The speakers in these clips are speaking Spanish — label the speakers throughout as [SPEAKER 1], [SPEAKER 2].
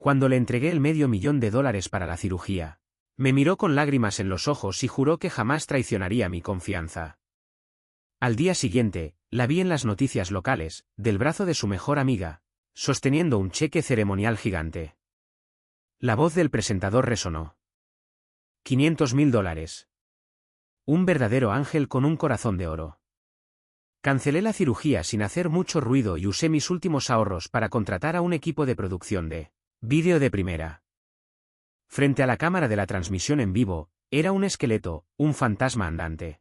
[SPEAKER 1] Cuando le entregué el $500,000 para la cirugía, me miró con lágrimas en los ojos y juró que jamás traicionaría mi confianza. Al día siguiente, la vi en las noticias locales, del brazo de su mejor amiga, sosteniendo un cheque ceremonial gigante. La voz del presentador resonó. $500,000. Un verdadero ángel con un corazón de oro. Cancelé la cirugía sin hacer mucho ruido y usé mis últimos ahorros para contratar a un equipo de producción de vídeo de primera. Frente a la cámara de la transmisión en vivo, era un esqueleto, un fantasma andante.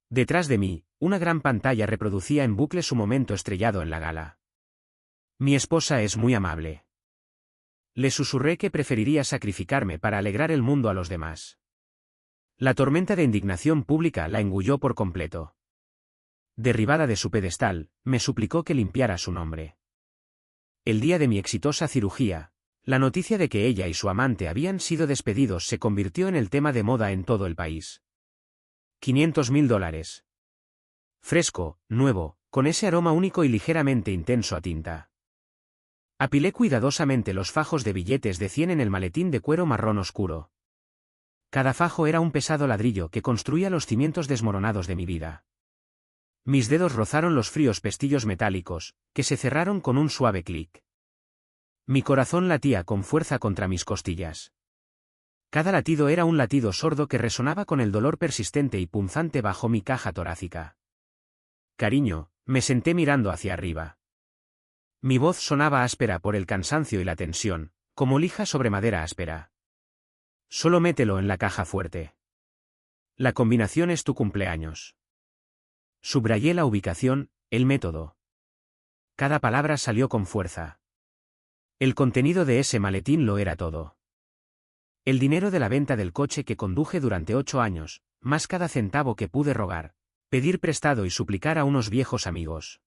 [SPEAKER 1] Detrás de mí, una gran pantalla reproducía en bucle su momento estrellado en la gala. Mi esposa es muy amable. Le susurré que preferiría sacrificarme para alegrar el mundo a los demás. La tormenta de indignación pública la engulló por completo. Derribada de su pedestal, me suplicó que limpiara su nombre. El día de mi exitosa cirugía, la noticia de que ella y su amante habían sido despedidos se convirtió en el tema de moda en todo el país. $500,000. Fresco, nuevo, con ese aroma único y ligeramente intenso a tinta. Apilé cuidadosamente los fajos de billetes de 100 en el maletín de cuero marrón oscuro. Cada fajo era un pesado ladrillo que construía los cimientos desmoronados de mi vida. Mis dedos rozaron los fríos pestillos metálicos, que se cerraron con un suave clic. Mi corazón latía con fuerza contra mis costillas. Cada latido era un latido sordo que resonaba con el dolor persistente y punzante bajo mi caja torácica. Cariño, me senté mirando hacia arriba. Mi voz sonaba áspera por el cansancio y la tensión, como lija sobre madera áspera. Solo mételo en la caja fuerte. La combinación es tu cumpleaños. Subrayé la ubicación, el método. Cada palabra salió con fuerza. El contenido de ese maletín lo era todo. El dinero de la venta del coche que conduje durante 8 años, más cada centavo que pude rogar, pedir prestado y suplicar a unos viejos amigos.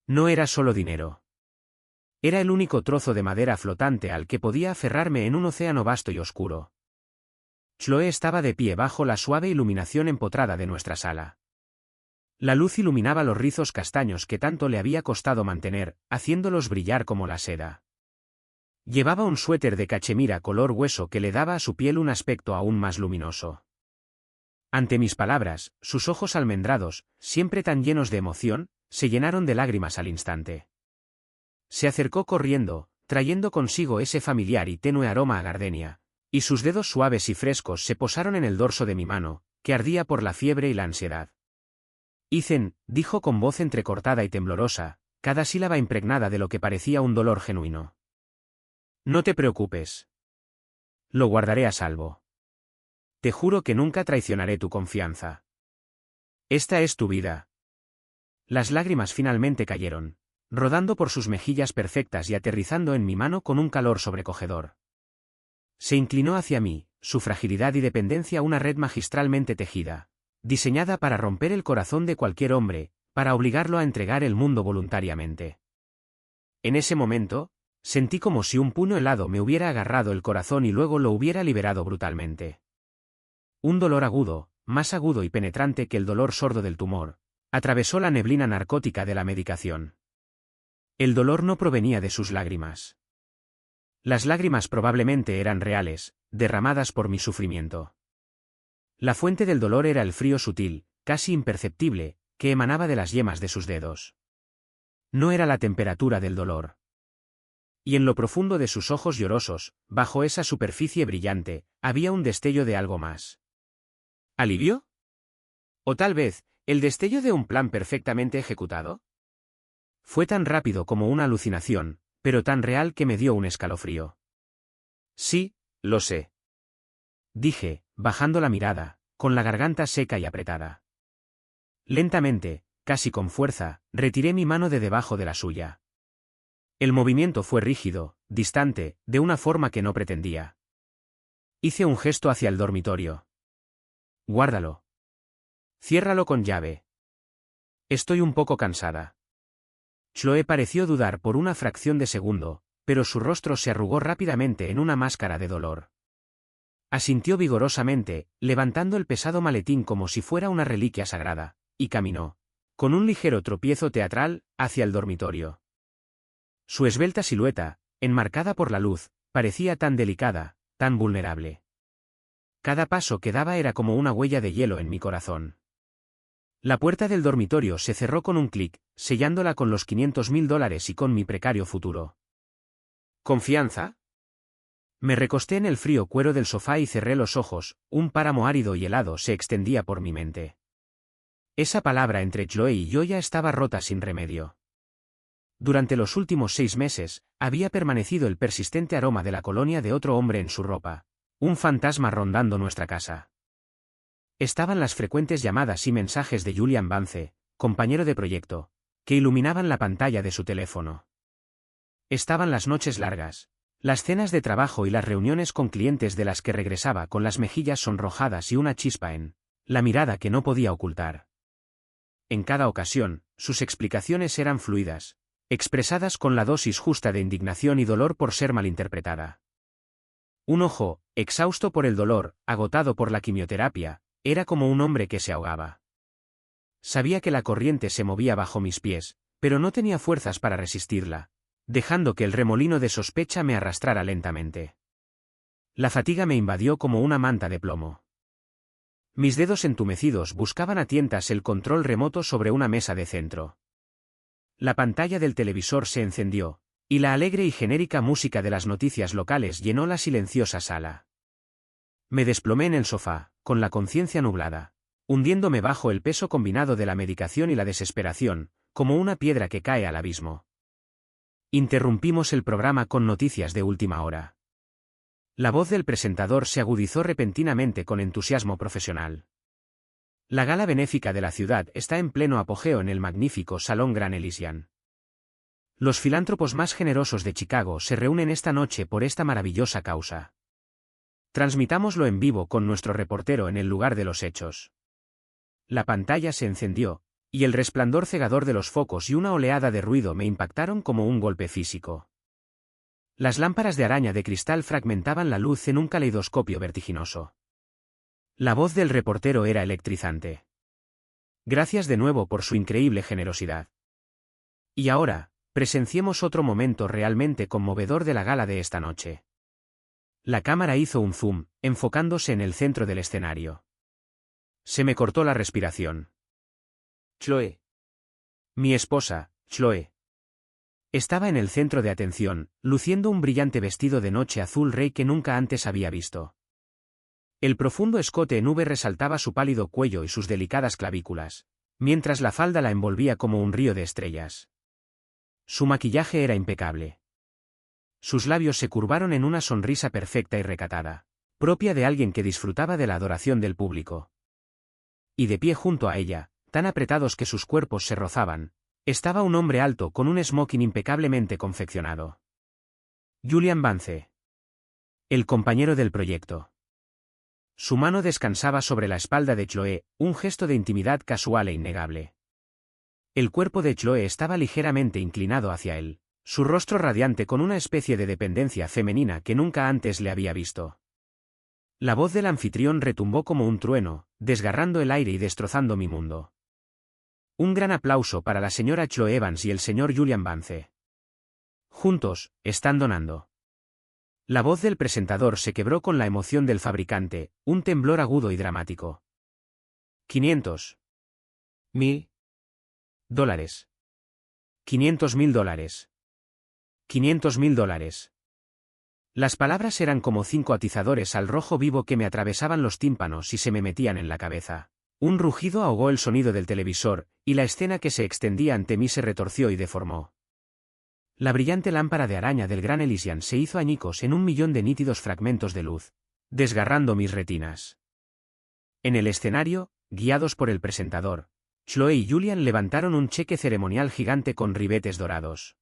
[SPEAKER 1] No era solo dinero. Era el único trozo de madera flotante al que podía aferrarme en un océano vasto y oscuro. Chloe estaba de pie bajo la suave iluminación empotrada de nuestra sala. La luz iluminaba los rizos castaños que tanto le había costado mantener, haciéndolos brillar como la seda. Llevaba un suéter de cachemira color hueso que le daba a su piel un aspecto aún más luminoso. Ante mis palabras, sus ojos almendrados, siempre tan llenos de emoción, se llenaron de lágrimas al instante. Se acercó corriendo, trayendo consigo ese familiar y tenue aroma a gardenia, y sus dedos suaves y frescos se posaron en el dorso de mi mano, que ardía por la fiebre y la ansiedad. Ethan, dijo con voz entrecortada y temblorosa, cada sílaba impregnada de lo que parecía un dolor genuino. No te preocupes. Lo guardaré a salvo. Te juro que nunca traicionaré tu confianza. Esta es tu vida. Las lágrimas finalmente cayeron, rodando por sus mejillas perfectas y aterrizando en mi mano con un calor sobrecogedor. Se inclinó hacia mí, su fragilidad y dependencia una red magistralmente tejida, diseñada para romper el corazón de cualquier hombre, para obligarlo a entregar el mundo voluntariamente. En ese momento, sentí como si un puño helado me hubiera agarrado el corazón y luego lo hubiera liberado brutalmente. Un dolor agudo, más agudo y penetrante que el dolor sordo del tumor, atravesó la neblina narcótica de la medicación. El dolor no provenía de sus lágrimas. Las lágrimas probablemente eran reales, derramadas por mi sufrimiento. La fuente del dolor era el frío sutil, casi imperceptible, que emanaba de las yemas de sus dedos. No era la temperatura del dolor. Y en lo profundo de sus ojos llorosos, bajo esa superficie brillante, había un destello de algo más. ¿Alivio? ¿O tal vez, el destello de un plan perfectamente ejecutado? Fue tan rápido como una alucinación, pero tan real que me dio un escalofrío. Sí, lo sé. Dije, bajando la mirada, con la garganta seca y apretada. Lentamente, casi con fuerza, retiré mi mano de debajo de la suya. El movimiento fue rígido, distante, de una forma que no pretendía. Hice un gesto hacia el dormitorio. Guárdalo. Ciérralo con llave. Estoy un poco cansada. Chloe pareció dudar por una fracción de segundo, pero su rostro se arrugó rápidamente en una máscara de dolor. Asintió vigorosamente, levantando el pesado maletín como si fuera una reliquia sagrada, y caminó, con un ligero tropiezo teatral, hacia el dormitorio. Su esbelta silueta, enmarcada por la luz, parecía tan delicada, tan vulnerable. Cada paso que daba era como una huella de hielo en mi corazón. La puerta del dormitorio se cerró con un clic, sellándola con los $500.000 y con mi precario futuro. ¿Confianza? Me recosté en el frío cuero del sofá y cerré los ojos, un páramo árido y helado se extendía por mi mente. Esa palabra entre Chloe y yo ya estaba rota sin remedio. Durante los últimos 6 meses, había permanecido el persistente aroma de la colonia de otro hombre en su ropa, un fantasma rondando nuestra casa. Estaban las frecuentes llamadas y mensajes de Julian Vance, compañero de proyecto, que iluminaban la pantalla de su teléfono. Estaban las noches largas, las cenas de trabajo y las reuniones con clientes de las que regresaba con las mejillas sonrojadas y una chispa en la mirada que no podía ocultar. En cada ocasión, sus explicaciones eran fluidas, expresadas con la dosis justa de indignación y dolor por ser malinterpretada. Un ojo, exhausto por el dolor, agotado por la quimioterapia, era como un hombre que se ahogaba. Sabía que la corriente se movía bajo mis pies, pero no tenía fuerzas para resistirla, dejando que el remolino de sospecha me arrastrara lentamente. La fatiga me invadió como una manta de plomo. Mis dedos entumecidos buscaban a tientas el control remoto sobre una mesa de centro. La pantalla del televisor se encendió, y la alegre y genérica música de las noticias locales llenó la silenciosa sala. Me desplomé en el sofá, con la conciencia nublada, hundiéndome bajo el peso combinado de la medicación y la desesperación, como una piedra que cae al abismo. Interrumpimos el programa con noticias de última hora. La voz del presentador se agudizó repentinamente con entusiasmo profesional. La gala benéfica de la ciudad está en pleno apogeo en el magnífico Salón Grand Elysian. Los filántropos más generosos de Chicago se reúnen esta noche por esta maravillosa causa. Transmitámoslo en vivo con nuestro reportero en el lugar de los hechos. La pantalla se encendió, y el resplandor cegador de los focos y una oleada de ruido me impactaron como un golpe físico. Las lámparas de araña de cristal fragmentaban la luz en un caleidoscopio vertiginoso. La voz del reportero era electrizante. Gracias de nuevo por su increíble generosidad. Y ahora, presenciemos otro momento realmente conmovedor de la gala de esta noche. La cámara hizo un zoom, enfocándose en el centro del escenario. Se me cortó la respiración. Chloe. Mi esposa, Chloe. Estaba en el centro de atención, luciendo un brillante vestido de noche azul rey que nunca antes había visto. El profundo escote en V resaltaba su pálido cuello y sus delicadas clavículas, mientras la falda la envolvía como un río de estrellas. Su maquillaje era impecable. Sus labios se curvaron en una sonrisa perfecta y recatada, propia de alguien que disfrutaba de la adoración del público. Y de pie junto a ella, tan apretados que sus cuerpos se rozaban, estaba un hombre alto con un smoking impecablemente confeccionado. Julian Vance. El compañero del proyecto. Su mano descansaba sobre la espalda de Chloe, un gesto de intimidad casual e innegable. El cuerpo de Chloe estaba ligeramente inclinado hacia él, su rostro radiante con una especie de dependencia femenina que nunca antes le había visto. La voz del anfitrión retumbó como un trueno, desgarrando el aire y destrozando mi mundo. Un gran aplauso para la señora Chloe Evans y el señor Julian Vance. Juntos, están donando. La voz del presentador se quebró con la emoción del fabricante, un temblor agudo y dramático. 500. $1,000. $500.000. $500.000. Las palabras eran como 5 atizadores al rojo vivo que me atravesaban los tímpanos y se me metían en la cabeza. Un rugido ahogó el sonido del televisor, y la escena que se extendía ante mí se retorció y deformó. La brillante lámpara de araña del Gran Elysian se hizo añicos en 1.000.000 de nítidos fragmentos de luz, desgarrando mis retinas. En el escenario, guiados por el presentador, Chloe y Julian levantaron un cheque ceremonial gigante con ribetes dorados.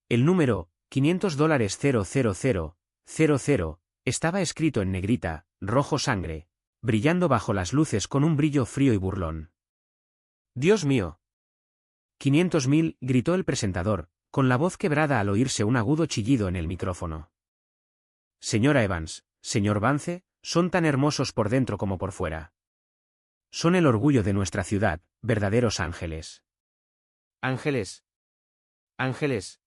[SPEAKER 1] El número, $500,000,000, estaba escrito en negrita, rojo sangre, brillando bajo las luces con un brillo frío y burlón. ¡Dios mío! 500.000, gritó el presentador, con la voz quebrada al oírse un agudo chillido en el micrófono. Señora Evans, señor Vance, son tan hermosos por dentro como por fuera. Son el orgullo de nuestra ciudad, verdaderos ángeles. ¿Ángeles? ¿Ángeles?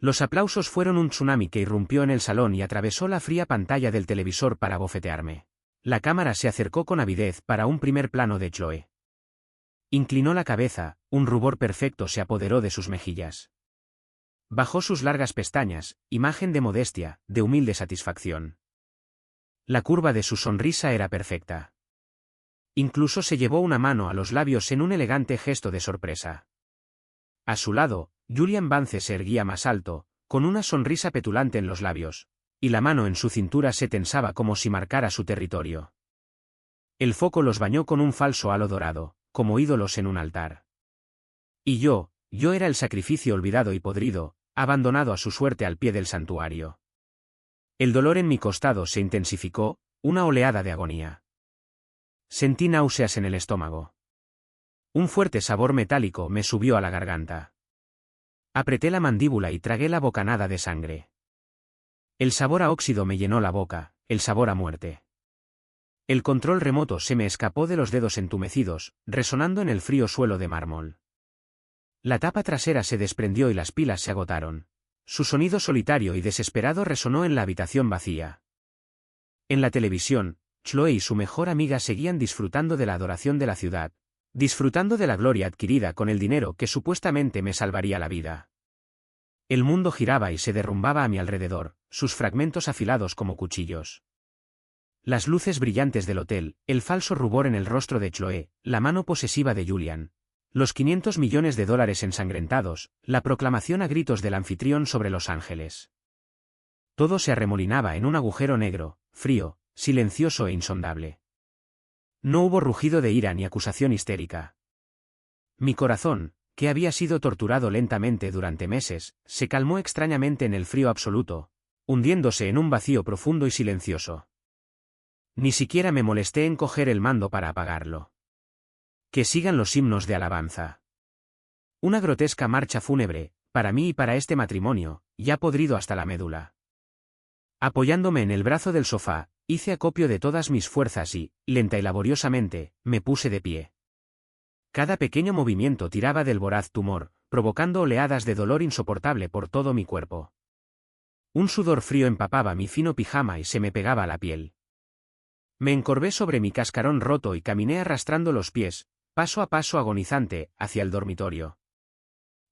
[SPEAKER 1] Los aplausos fueron un tsunami que irrumpió en el salón y atravesó la fría pantalla del televisor para bofetearme. La cámara se acercó con avidez para un primer plano de Chloe. Inclinó la cabeza, un rubor perfecto se apoderó de sus mejillas. Bajó sus largas pestañas, imagen de modestia, de humilde satisfacción. La curva de su sonrisa era perfecta. Incluso se llevó una mano a los labios en un elegante gesto de sorpresa. A su lado, Julian Vance se erguía más alto, con una sonrisa petulante en los labios, y la mano en su cintura se tensaba como si marcara su territorio. El foco los bañó con un falso halo dorado, como ídolos en un altar. Y yo era el sacrificio olvidado y podrido, abandonado a su suerte al pie del santuario. El dolor en mi costado se intensificó, una oleada de agonía. Sentí náuseas en el estómago. Un fuerte sabor metálico me subió a la garganta. Apreté la mandíbula y tragué la bocanada de sangre. El sabor a óxido me llenó la boca, el sabor a muerte. El control remoto se me escapó de los dedos entumecidos, resonando en el frío suelo de mármol. La tapa trasera se desprendió y las pilas se agotaron. Su sonido solitario y desesperado resonó en la habitación vacía. En la televisión, Chloe y su mejor amiga seguían disfrutando de la adoración de la ciudad, disfrutando de la gloria adquirida con el dinero que supuestamente me salvaría la vida. El mundo giraba y se derrumbaba a mi alrededor, sus fragmentos afilados como cuchillos. Las luces brillantes del hotel, el falso rubor en el rostro de Chloe, la mano posesiva de Julian, los 500 millones de dólares ensangrentados, la proclamación a gritos del anfitrión sobre Los Ángeles. Todo se arremolinaba en un agujero negro, frío, silencioso e insondable. No hubo rugido de ira ni acusación histérica. Mi corazón, que había sido torturado lentamente durante meses, se calmó extrañamente en el frío absoluto, hundiéndose en un vacío profundo y silencioso. Ni siquiera me molesté en coger el mando para apagarlo. Que sigan los himnos de alabanza. Una grotesca marcha fúnebre, para mí y para este matrimonio, ya podrido hasta la médula. Apoyándome en el brazo del sofá, hice acopio de todas mis fuerzas y, lenta y laboriosamente, me puse de pie. Cada pequeño movimiento tiraba del voraz tumor, provocando oleadas de dolor insoportable por todo mi cuerpo. Un sudor frío empapaba mi fino pijama y se me pegaba a la piel. Me encorvé sobre mi cascarón roto y caminé arrastrando los pies, paso a paso agonizante, hacia el dormitorio.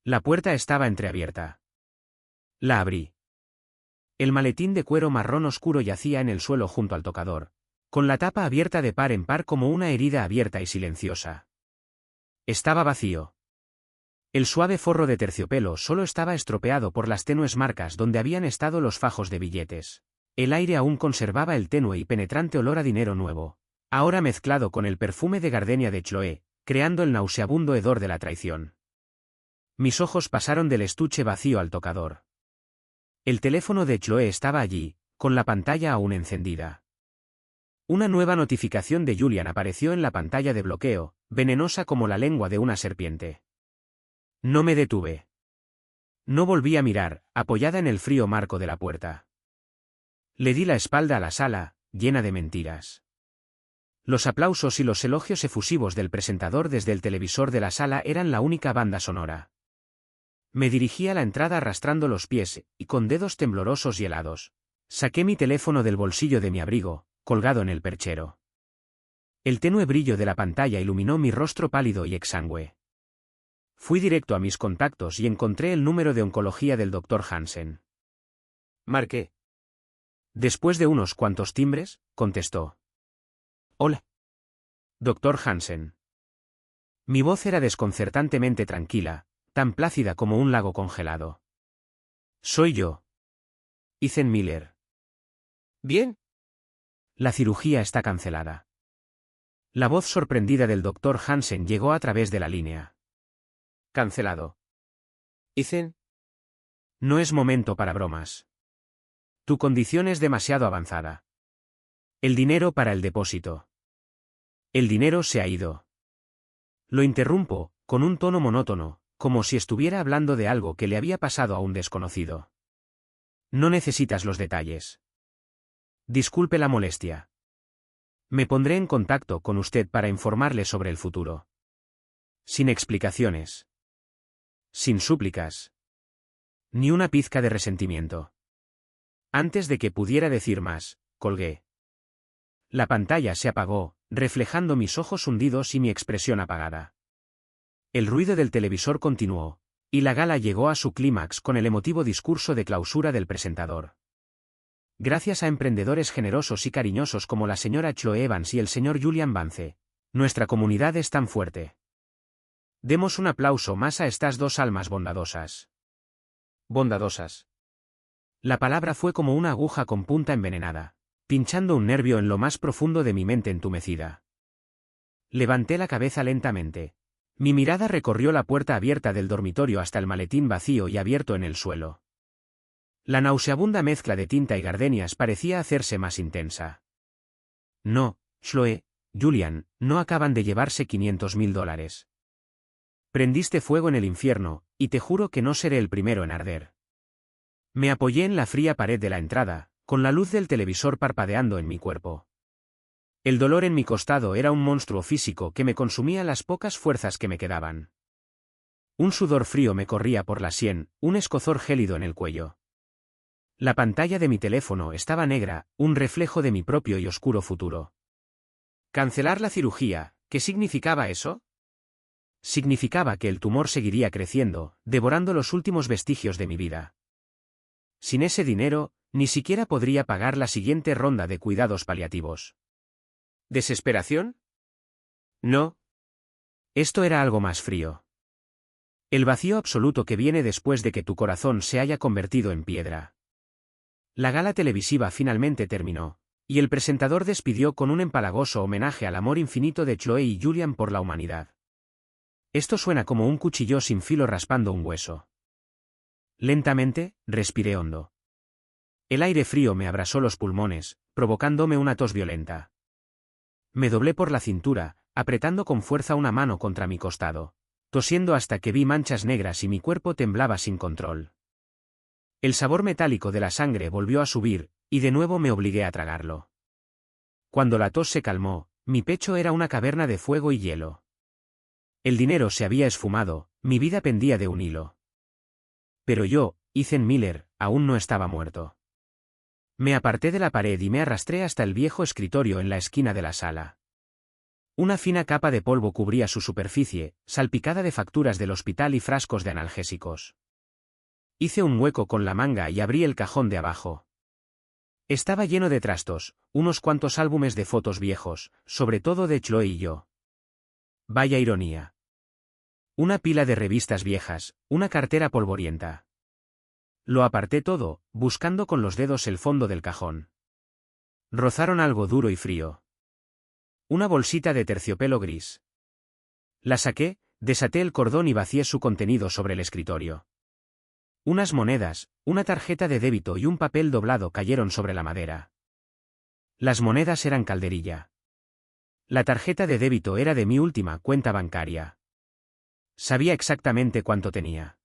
[SPEAKER 1] La puerta estaba entreabierta. La abrí. El maletín de cuero marrón oscuro yacía en el suelo junto al tocador, con la tapa abierta de par en par como una herida abierta y silenciosa. Estaba vacío. El suave forro de terciopelo solo estaba estropeado por las tenues marcas donde habían estado los fajos de billetes. El aire aún conservaba el tenue y penetrante olor a dinero nuevo, ahora mezclado con el perfume de gardenia de Chloe, creando el nauseabundo hedor de la traición. Mis ojos pasaron del estuche vacío al tocador. El teléfono de Chloe estaba allí, con la pantalla aún encendida. Una nueva notificación de Julian apareció en la pantalla de bloqueo, venenosa como la lengua de una serpiente. No me detuve. No volví a mirar, apoyada en el frío marco de la puerta. Le di la espalda a la sala, llena de mentiras. Los aplausos y los elogios efusivos del presentador desde el televisor de la sala eran la única banda sonora. Me dirigí a la entrada arrastrando los pies, y con dedos temblorosos y helados, saqué mi teléfono del bolsillo de mi abrigo, colgado en el perchero. El tenue brillo de la pantalla iluminó mi rostro pálido y exangüe. Fui directo a mis contactos y encontré el número de oncología del Dr. Hansen. Marqué. Después de unos cuantos timbres, contestó. Hola. Dr. Hansen. Mi voz era desconcertantemente tranquila, tan plácida como un lago congelado. Soy yo. Ethan Miller. Bien. La cirugía está cancelada. La voz sorprendida del Dr. Hansen llegó a través de la línea. Cancelado. Ethan. No es momento para bromas. Tu condición es demasiado avanzada. El dinero para el depósito. El dinero se ha ido. Lo interrumpo, con un tono monótono, como si estuviera hablando de algo que le había pasado a un desconocido. No necesitas los detalles. Disculpe la molestia. Me pondré en contacto con usted para informarle sobre el futuro. Sin explicaciones. Sin súplicas. Ni una pizca de resentimiento. Antes de que pudiera decir más, colgué. La pantalla se apagó, reflejando mis ojos hundidos y mi expresión apagada. El ruido del televisor continuó, y la gala llegó a su clímax con el emotivo discurso de clausura del presentador. Gracias a emprendedores generosos y cariñosos como la señora Chloe Evans y el señor Julian Vance, nuestra comunidad es tan fuerte. Demos un aplauso más a estas dos almas bondadosas. Bondadosas. La palabra fue como una aguja con punta envenenada, pinchando un nervio en lo más profundo de mi mente entumecida. Levanté la cabeza lentamente. Mi mirada recorrió la puerta abierta del dormitorio hasta el maletín vacío y abierto en el suelo. La nauseabunda mezcla de tinta y gardenias parecía hacerse más intensa. No, Chloe, Julian, no acaban de llevarse $500.000. Prendiste fuego en el infierno, y te juro que no seré el primero en arder. Me apoyé en la fría pared de la entrada, con la luz del televisor parpadeando en mi cuerpo. El dolor en mi costado era un monstruo físico que me consumía las pocas fuerzas que me quedaban. Un sudor frío me corría por la sien, un escozor gélido en el cuello. La pantalla de mi teléfono estaba negra, un reflejo de mi propio y oscuro futuro. ¿Cancelar la cirugía? ¿Qué significaba eso? Significaba que el tumor seguiría creciendo, devorando los últimos vestigios de mi vida. Sin ese dinero, ni siquiera podría pagar la siguiente ronda de cuidados paliativos. ¿Desesperación? No. Esto era algo más frío. El vacío absoluto que viene después de que tu corazón se haya convertido en piedra. La gala televisiva finalmente terminó, y el presentador despidió con un empalagoso homenaje al amor infinito de Chloe y Julian por la humanidad. Esto suena como un cuchillo sin filo raspando un hueso. Lentamente, respiré hondo. El aire frío me abrasó los pulmones, provocándome una tos violenta. Me doblé por la cintura, apretando con fuerza una mano contra mi costado, tosiendo hasta que vi manchas negras y mi cuerpo temblaba sin control. El sabor metálico de la sangre volvió a subir, y de nuevo me obligué a tragarlo. Cuando la tos se calmó, mi pecho era una caverna de fuego y hielo. El dinero se había esfumado, mi vida pendía de un hilo. Pero yo, Ethan Miller, aún no estaba muerto. Me aparté de la pared y me arrastré hasta el viejo escritorio en la esquina de la sala. Una fina capa de polvo cubría su superficie, salpicada de facturas del hospital y frascos de analgésicos. Hice un hueco con la manga y abrí el cajón de abajo. Estaba lleno de trastos, unos cuantos álbumes de fotos viejos, sobre todo de Chloe y yo. Vaya ironía. Una pila de revistas viejas, una cartera polvorienta. Lo aparté todo, buscando con los dedos el fondo del cajón. Rozaron algo duro y frío. Una bolsita de terciopelo gris. La saqué, desaté el cordón y vacié su contenido sobre el escritorio. Unas monedas, una tarjeta de débito y un papel doblado cayeron sobre la madera. Las monedas eran calderilla. La tarjeta de débito era de mi última cuenta bancaria. Sabía exactamente cuánto tenía.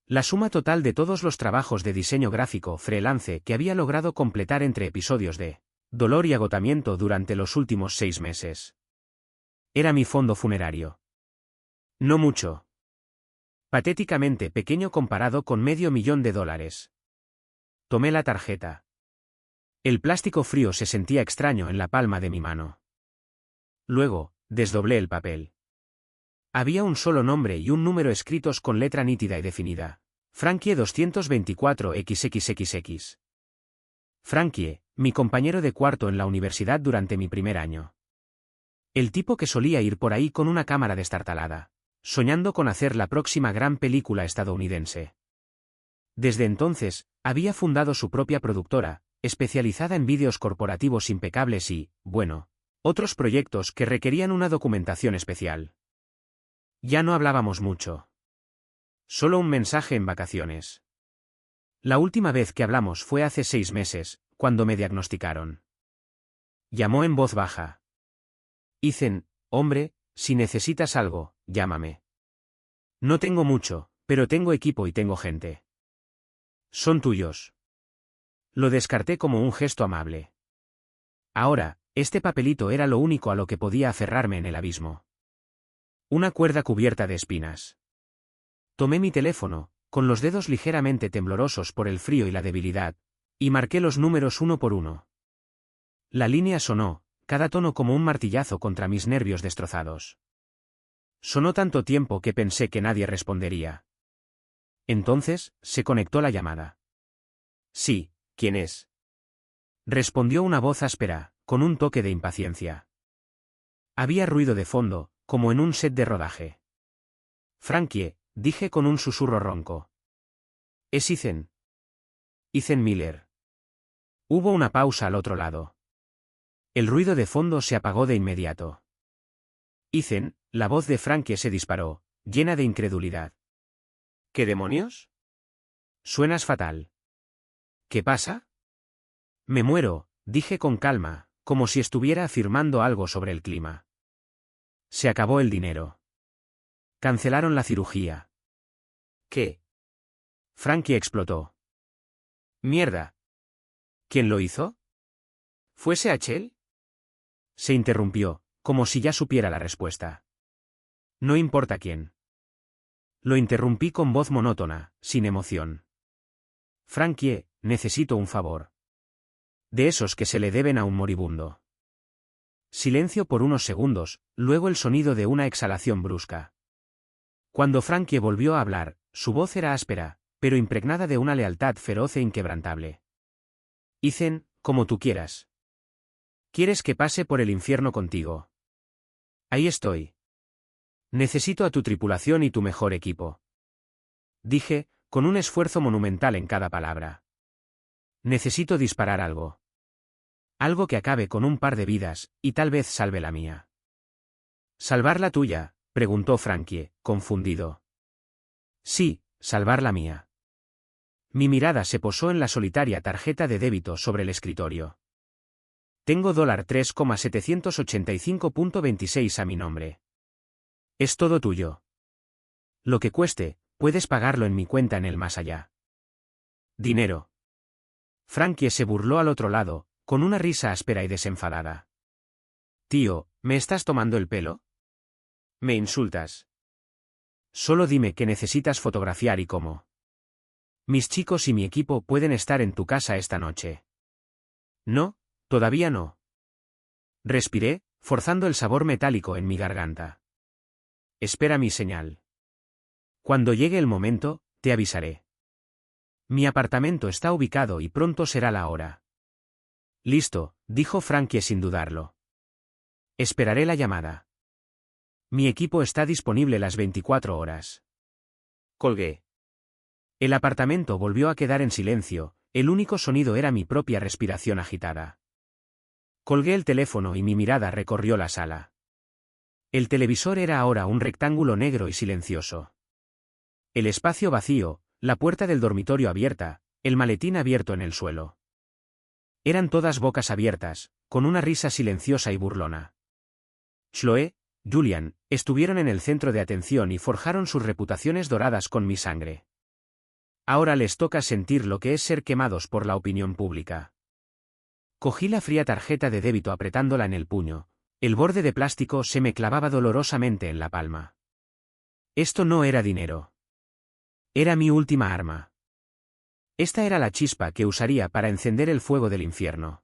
[SPEAKER 1] La suma total de todos los trabajos de diseño gráfico freelance que había logrado completar entre episodios de dolor y agotamiento durante los últimos 6 meses. Era mi fondo funerario. No mucho. Patéticamente pequeño comparado con $500,000. Tomé la tarjeta. El plástico frío se sentía extraño en la palma de mi mano. Luego, desdoblé el papel. Había un solo nombre y un número escritos con letra nítida y definida. Frankie 224XXXX. Frankie, mi compañero de cuarto en la universidad durante mi primer año. El tipo que solía ir por ahí con una cámara destartalada, soñando con hacer la próxima gran película estadounidense. Desde entonces, había fundado su propia productora, especializada en vídeos corporativos impecables y, bueno, otros proyectos que requerían una documentación especial. Ya no hablábamos mucho. Solo un mensaje en vacaciones. La última vez que hablamos fue hace 6 meses, cuando me diagnosticaron. Llamó en voz baja. Ethan, hombre, si necesitas algo, llámame. No tengo mucho, pero tengo equipo y tengo gente. Son tuyos. Lo descarté como un gesto amable. Ahora, este papelito era lo único a lo que podía aferrarme en el abismo. Una cuerda cubierta de espinas. Tomé mi teléfono, con los dedos ligeramente temblorosos por el frío y la debilidad, y marqué los números uno por uno. La línea sonó, cada tono como un martillazo contra mis nervios destrozados. Sonó tanto tiempo que pensé que nadie respondería. Entonces, se conectó la llamada. Sí, ¿quién es? Respondió una voz áspera, con un toque de impaciencia. Había ruido de fondo, como en un set de rodaje. Frankie, dije con un susurro ronco. Es Ethan. Ethan Miller. Hubo una pausa al otro lado. El ruido de fondo se apagó de inmediato. Ethan, la voz de Frankie se disparó, llena de incredulidad. ¿Qué demonios? Suenas fatal. ¿Qué pasa? Me muero, dije con calma, como si estuviera afirmando algo sobre el clima. Se acabó el dinero. Cancelaron la cirugía. ¿Qué? Frankie explotó. Mierda. ¿Quién lo hizo? ¿Fuese H.L.? Se interrumpió, como si ya supiera la respuesta. No importa quién. Lo interrumpí con voz monótona, sin emoción. Frankie, necesito un favor. De esos que se le deben a un moribundo. Silencio por unos segundos, luego el sonido de una exhalación brusca. Cuando Frankie volvió a hablar, su voz era áspera, pero impregnada de una lealtad feroz e inquebrantable. Ethan, como tú quieras. ¿Quieres que pase por el infierno contigo? Ahí estoy. Necesito a tu tripulación y tu mejor equipo. Dije, con un esfuerzo monumental en cada palabra. Necesito disparar algo. Algo que acabe con un par de vidas, y tal vez salve la mía. ¿Salvar la tuya?, preguntó Frankie, confundido. Sí, salvar la mía. Mi mirada se posó en la solitaria tarjeta de débito sobre el escritorio. Tengo $3,785.26 a mi nombre. Es todo tuyo. Lo que cueste, puedes pagarlo en mi cuenta en el más allá. Dinero. Frankie se burló al otro lado, con una risa áspera y desenfadada. Tío, ¿me estás tomando el pelo? ¿Me insultas? Solo dime que necesitas fotografiar y cómo. Mis chicos y mi equipo pueden estar en tu casa esta noche. No, todavía no. Respiré, forzando el sabor metálico en mi garganta. Espera mi señal. Cuando llegue el momento, te avisaré. Mi apartamento está ubicado y pronto será la hora. Listo, dijo Frankie sin dudarlo. Esperaré la llamada. Mi equipo está disponible las 24 horas. Colgué. El apartamento volvió a quedar en silencio, el único sonido era mi propia respiración agitada. Colgué el teléfono y mi mirada recorrió la sala. El televisor era ahora un rectángulo negro y silencioso. El espacio vacío, la puerta del dormitorio abierta, el maletín abierto en el suelo. Eran todas bocas abiertas, con una risa silenciosa y burlona. Chloe, Julian, estuvieron en el centro de atención y forjaron sus reputaciones doradas con mi sangre. Ahora les toca sentir lo que es ser quemados por la opinión pública. Cogí la fría tarjeta de débito apretándola en el puño, el borde de plástico se me clavaba dolorosamente en la palma. Esto no era dinero. Era mi última arma. Esta era la chispa que usaría para encender el fuego del infierno.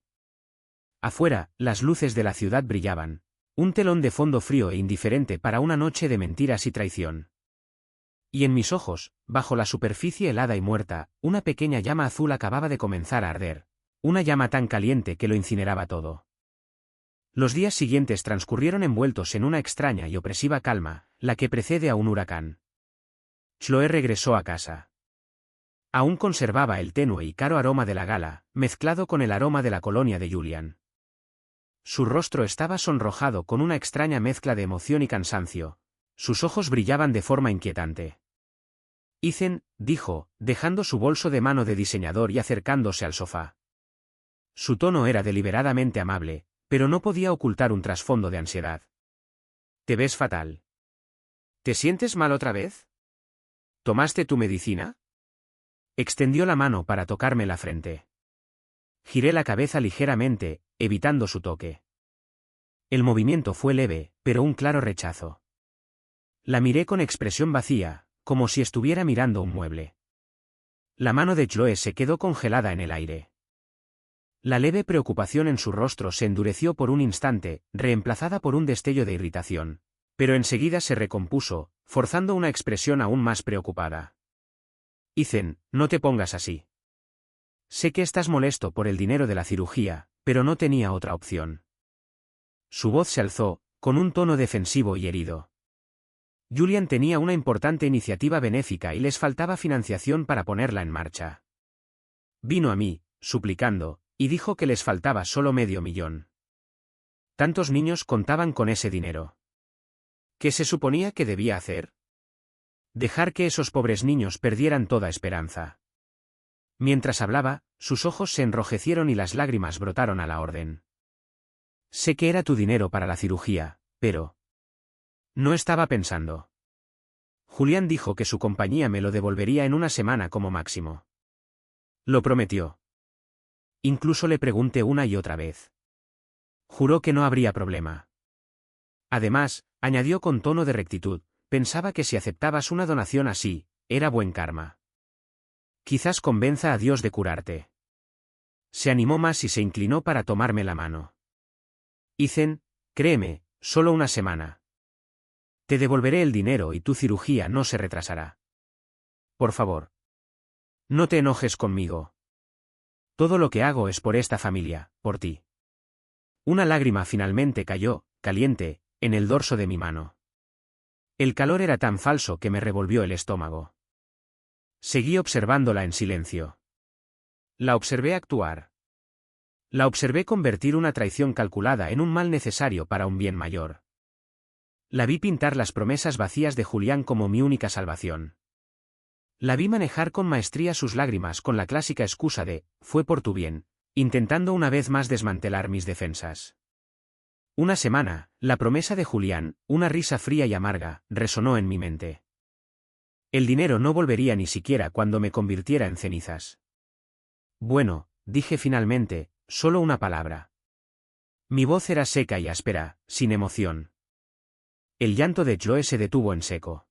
[SPEAKER 1] Afuera, las luces de la ciudad brillaban, un telón de fondo frío e indiferente para una noche de mentiras y traición. Y en mis ojos, bajo la superficie helada y muerta, una pequeña llama azul acababa de comenzar a arder, una llama tan caliente que lo incineraba todo. Los días siguientes transcurrieron envueltos en una extraña y opresiva calma, la que precede a un huracán. Chloe regresó a casa. Aún conservaba el tenue y caro aroma de la gala, mezclado con el aroma de la colonia de Julian. Su rostro estaba sonrojado con una extraña mezcla de emoción y cansancio. Sus ojos brillaban de forma inquietante. Ethan, dijo, dejando su bolso de mano de diseñador y acercándose al sofá. Su tono era deliberadamente amable, pero no podía ocultar un trasfondo de ansiedad. Te ves fatal. ¿Te sientes mal otra vez? ¿Tomaste tu medicina? Extendió la mano para tocarme la frente. Giré la cabeza ligeramente, evitando su toque. El movimiento fue leve, pero un claro rechazo. La miré con expresión vacía, como si estuviera mirando un mueble. La mano de Chloe se quedó congelada en el aire. La leve preocupación en su rostro se endureció por un instante, reemplazada por un destello de irritación, pero enseguida se recompuso, forzando una expresión aún más preocupada. Ethan, no te pongas así. Sé que estás molesto por el dinero de la cirugía, pero no tenía otra opción. Su voz se alzó, con un tono defensivo y herido. Julian tenía una importante iniciativa benéfica y les faltaba financiación para ponerla en marcha. Vino a mí, suplicando, y dijo que les faltaba solo $500,000. Tantos niños contaban con ese dinero. ¿Qué se suponía que debía hacer? Dejar que esos pobres niños perdieran toda esperanza. Mientras hablaba, sus ojos se enrojecieron y las lágrimas brotaron a la orden. Sé que era tu dinero para la cirugía, pero... No estaba pensando. Julián dijo que su compañía me lo devolvería en una semana como máximo. Lo prometió. Incluso le pregunté una y otra vez. Juró que no habría problema. Además, añadió con tono de rectitud, pensaba que si aceptabas una donación así, era buen karma. Quizás convenza a Dios de curarte. Se animó más y se inclinó para tomarme la mano. Ethan, créeme, solo una semana. Te devolveré el dinero y tu cirugía no se retrasará. Por favor. No te enojes conmigo. Todo lo que hago es por esta familia, por ti. Una lágrima finalmente cayó, caliente, en el dorso de mi mano. El calor era tan falso que me revolvió el estómago. Seguí observándola en silencio. La observé actuar. La observé convertir una traición calculada en un mal necesario para un bien mayor. La vi pintar las promesas vacías de Julián como mi única salvación. La vi manejar con maestría sus lágrimas con la clásica excusa de, fue por tu bien, intentando una vez más desmantelar mis defensas. Una semana, la promesa de Julián, una risa fría y amarga, resonó en mi mente. El dinero no volvería ni siquiera cuando me convirtiera en cenizas. Bueno, dije finalmente, solo una palabra. Mi voz era seca y áspera, sin emoción. El llanto de Chloe se detuvo en seco.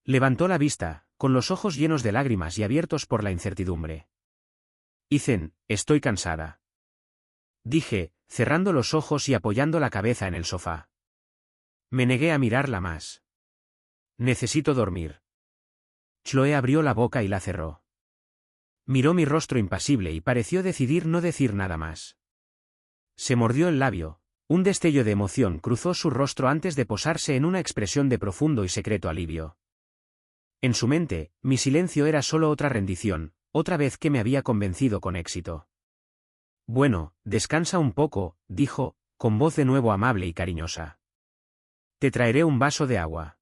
[SPEAKER 1] Levantó la vista, con los ojos llenos de lágrimas y abiertos por la incertidumbre. Ethan, estoy cansada. Dije, cerrando los ojos y apoyando la cabeza en el sofá. Me negué a mirarla más. Necesito dormir. Chloe abrió la boca y la cerró. Miró mi rostro impasible y pareció decidir no decir nada más. Se mordió el labio, un destello de emoción cruzó su rostro antes de posarse en una expresión de profundo y secreto alivio. En su mente, mi silencio era solo otra rendición, otra vez que me había convencido con éxito. Bueno, descansa un poco, dijo, con voz de nuevo amable y cariñosa. Te traeré un vaso de agua.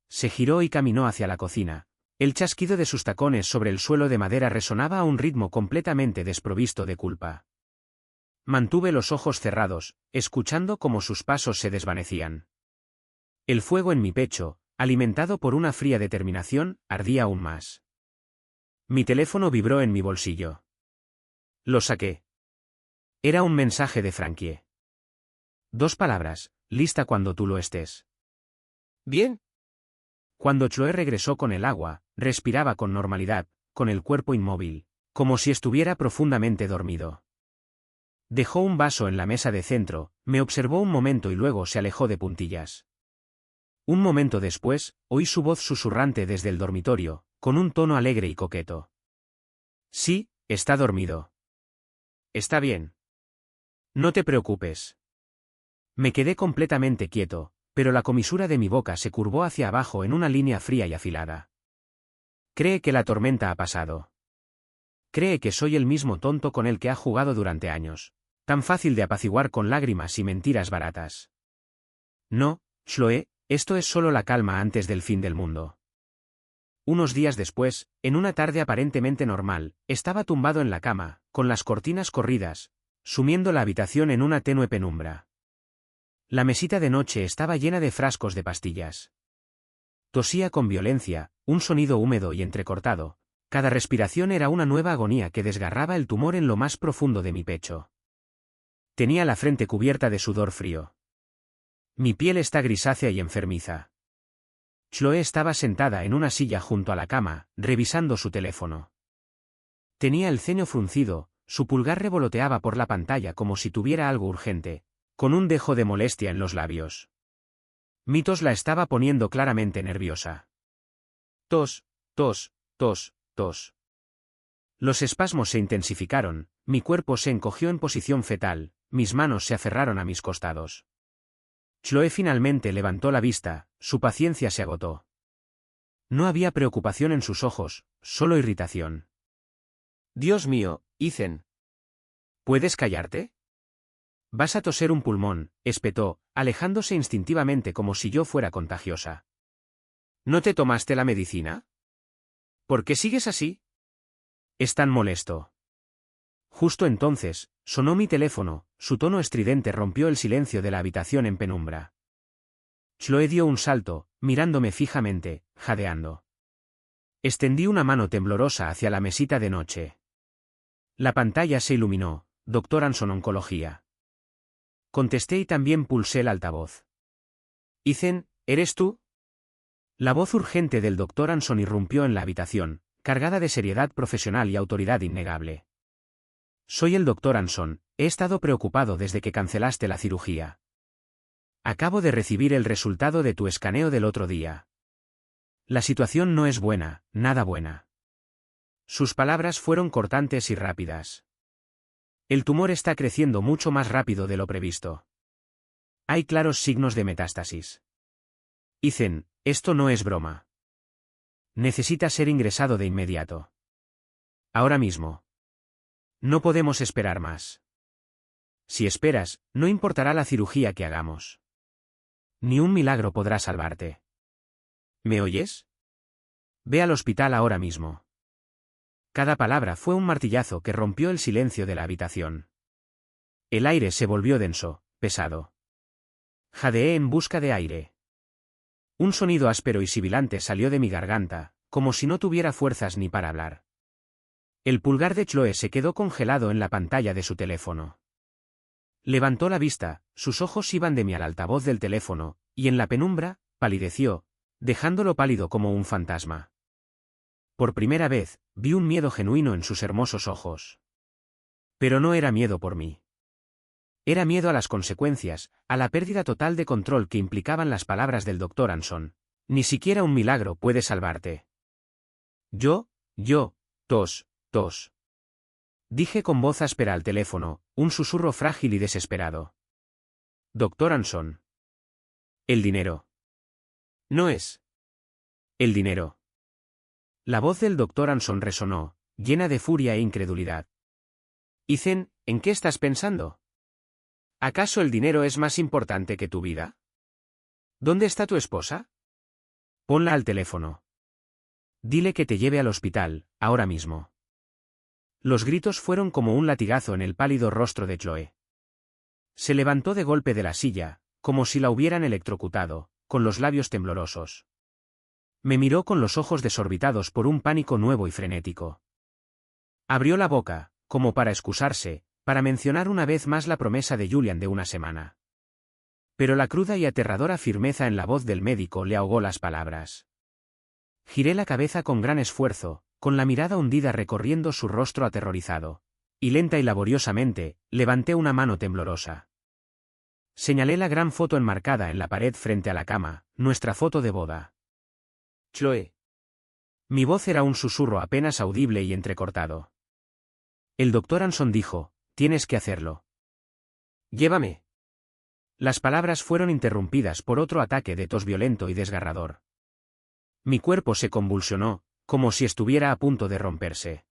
[SPEAKER 1] Se giró y caminó hacia la cocina. El chasquido de sus tacones sobre el suelo de madera resonaba a un ritmo completamente desprovisto de culpa. Mantuve los ojos cerrados, escuchando cómo sus pasos se desvanecían. El fuego en mi pecho, alimentado por una fría determinación, ardía aún más. Mi teléfono vibró en mi bolsillo. Lo saqué. Era un mensaje de Frankie. 2 palabras, lista cuando tú lo estés. Bien. Cuando Chloe regresó con el agua, respiraba con normalidad, con el cuerpo inmóvil, como si estuviera profundamente dormido. Dejó un vaso en la mesa de centro, me observó un momento y luego se alejó de puntillas. Un momento después, oí su voz susurrante desde el dormitorio, con un tono alegre y coqueto. Sí, está dormido. Está bien. No te preocupes. Me quedé completamente quieto, pero la comisura de mi boca se curvó hacia abajo en una línea fría y afilada. Cree que la tormenta ha pasado. Cree que soy el mismo tonto con el que ha jugado durante años, tan fácil de apaciguar con lágrimas y mentiras baratas. No, Chloe, esto es solo la calma antes del fin del mundo. Unos días después, en una tarde aparentemente normal, estaba tumbado en la cama, con las cortinas corridas, sumiendo la habitación en una tenue penumbra. La mesita de noche estaba llena de frascos de pastillas. Tosía con violencia, un sonido húmedo y entrecortado. Cada respiración era una nueva agonía que desgarraba el tumor en lo más profundo de mi pecho. Tenía la frente cubierta de sudor frío. Mi piel está grisácea y enfermiza. Chloe estaba sentada en una silla junto a la cama, revisando su teléfono. Tenía el ceño fruncido, su pulgar revoloteaba por la pantalla como si tuviera algo urgente, con un dejo de molestia en los labios. Mitos la estaba poniendo claramente nerviosa. Tos, tos, tos, tos. Los espasmos se intensificaron, mi cuerpo se encogió en posición fetal, mis manos se aferraron a mis costados. Chloe finalmente levantó la vista, su paciencia se agotó. No había preocupación en sus ojos, solo irritación. Dios mío, Ethan. ¿Puedes callarte? Vas a toser un pulmón, espetó, alejándose instintivamente como si yo fuera contagiosa. ¿No te tomaste la medicina? ¿Por qué sigues así? Es tan molesto. Justo entonces, sonó mi teléfono, su tono estridente rompió el silencio de la habitación en penumbra. Chloe dio un salto, mirándome fijamente, jadeando. Extendí una mano temblorosa hacia la mesita de noche. La pantalla se iluminó, Dr. Anson Oncología. Contesté y también pulsé el altavoz. Ethan, ¿eres tú? La voz urgente del Dr. Anson irrumpió en la habitación, cargada de seriedad profesional y autoridad innegable. Soy el Dr. Anson, he estado preocupado desde que cancelaste la cirugía. Acabo de recibir el resultado de tu escaneo del otro día. La situación no es buena, nada buena. Sus palabras fueron cortantes y rápidas. El tumor está creciendo mucho más rápido de lo previsto. Hay claros signos de metástasis. Ethan, esto no es broma. Necesita ser ingresado de inmediato. Ahora mismo. No podemos esperar más. Si esperas, no importará la cirugía que hagamos. Ni un milagro podrá salvarte. ¿Me oyes? Ve al hospital ahora mismo. Cada palabra fue un martillazo que rompió el silencio de la habitación. El aire se volvió denso, pesado. Jadeé en busca de aire. Un sonido áspero y sibilante salió de mi garganta, como si no tuviera fuerzas ni para hablar. El pulgar de Chloe se quedó congelado en la pantalla de su teléfono. Levantó la vista, sus ojos iban de mí al altavoz del teléfono, y en la penumbra, palideció, dejándolo pálido como un fantasma. Por primera vez, vi un miedo genuino en sus hermosos ojos. Pero no era miedo por mí. Era miedo a las consecuencias, a la pérdida total de control que implicaban las palabras del Dr. Anson. Ni siquiera un milagro puede salvarte. Yo, tos. Dije con voz áspera al teléfono, un susurro frágil y desesperado. Dr. Anson. El dinero. No es. El dinero. La voz del Dr. Anson resonó, llena de furia e incredulidad. Ethan, ¿en qué estás pensando? ¿Acaso el dinero es más importante que tu vida? ¿Dónde está tu esposa? Ponla al teléfono. Dile que te lleve al hospital, ahora mismo. Los gritos fueron como un latigazo en el pálido rostro de Chloe. Se levantó de golpe de la silla, como si la hubieran electrocutado, con los labios temblorosos. Me miró con los ojos desorbitados por un pánico nuevo y frenético. Abrió la boca, como para excusarse, para mencionar una vez más la promesa de Julian de una semana. Pero la cruda y aterradora firmeza en la voz del médico le ahogó las palabras. Giré la cabeza con gran esfuerzo, con la mirada hundida recorriendo su rostro aterrorizado. Y lenta y laboriosamente, levanté una mano temblorosa. Señalé la gran foto enmarcada en la pared frente a la cama, nuestra foto de boda. Chloe. Mi voz era un susurro apenas audible y entrecortado. El Dr. Anson dijo, tienes que hacerlo. Llévame. Las palabras fueron interrumpidas por otro ataque de tos violento y desgarrador. Mi cuerpo se convulsionó, como si estuviera a punto de romperse.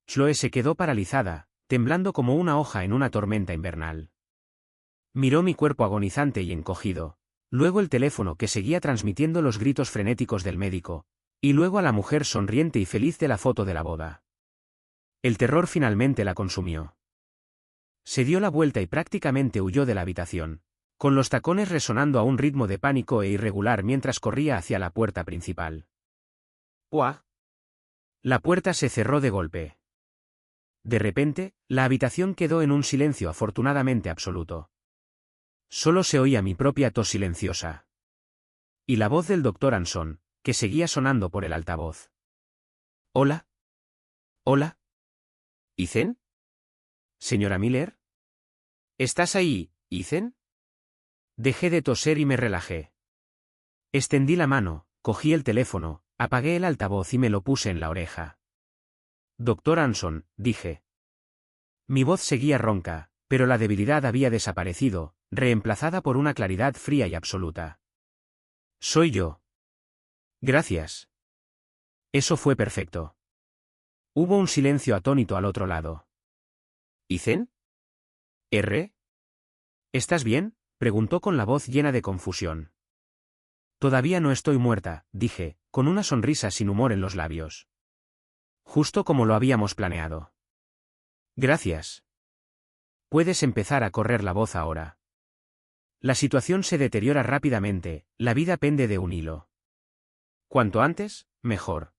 [SPEAKER 1] Chloe se quedó paralizada, temblando como una hoja en una tormenta invernal. Miró mi cuerpo agonizante y encogido, luego el teléfono que seguía transmitiendo los gritos frenéticos del médico, y luego a la mujer sonriente y feliz de la foto de la boda. El terror finalmente la consumió. Se dio la vuelta y prácticamente huyó de la habitación, con los tacones resonando a un ritmo de pánico e irregular mientras corría hacia la puerta principal. ¡Uah! La puerta se cerró de golpe. De repente, la habitación quedó en un silencio afortunadamente absoluto. Solo se oía mi propia tos silenciosa. Y la voz del doctor Anson, que seguía sonando por el altavoz. ¿Hola? ¿Hola? ¿Ethan? ¿Señora Miller? ¿Estás ahí, Ethan? Dejé de toser y me relajé. Extendí la mano, cogí el teléfono, apagué el altavoz y me lo puse en la oreja. Doctor Anson, dije. Mi voz seguía ronca, pero la debilidad había desaparecido, reemplazada por una claridad fría y absoluta. Soy yo. Gracias. Eso fue perfecto. Hubo un silencio atónito al otro lado. ¿Ethan? ¿R? ¿Estás bien?, preguntó con la voz llena de confusión. Todavía no estoy muerta, dije, con una sonrisa sin humor en los labios. Justo como lo habíamos planeado. Gracias. Puedes empezar a correr la voz ahora. La situación se deteriora rápidamente, la vida pende de un hilo. Cuanto antes, mejor.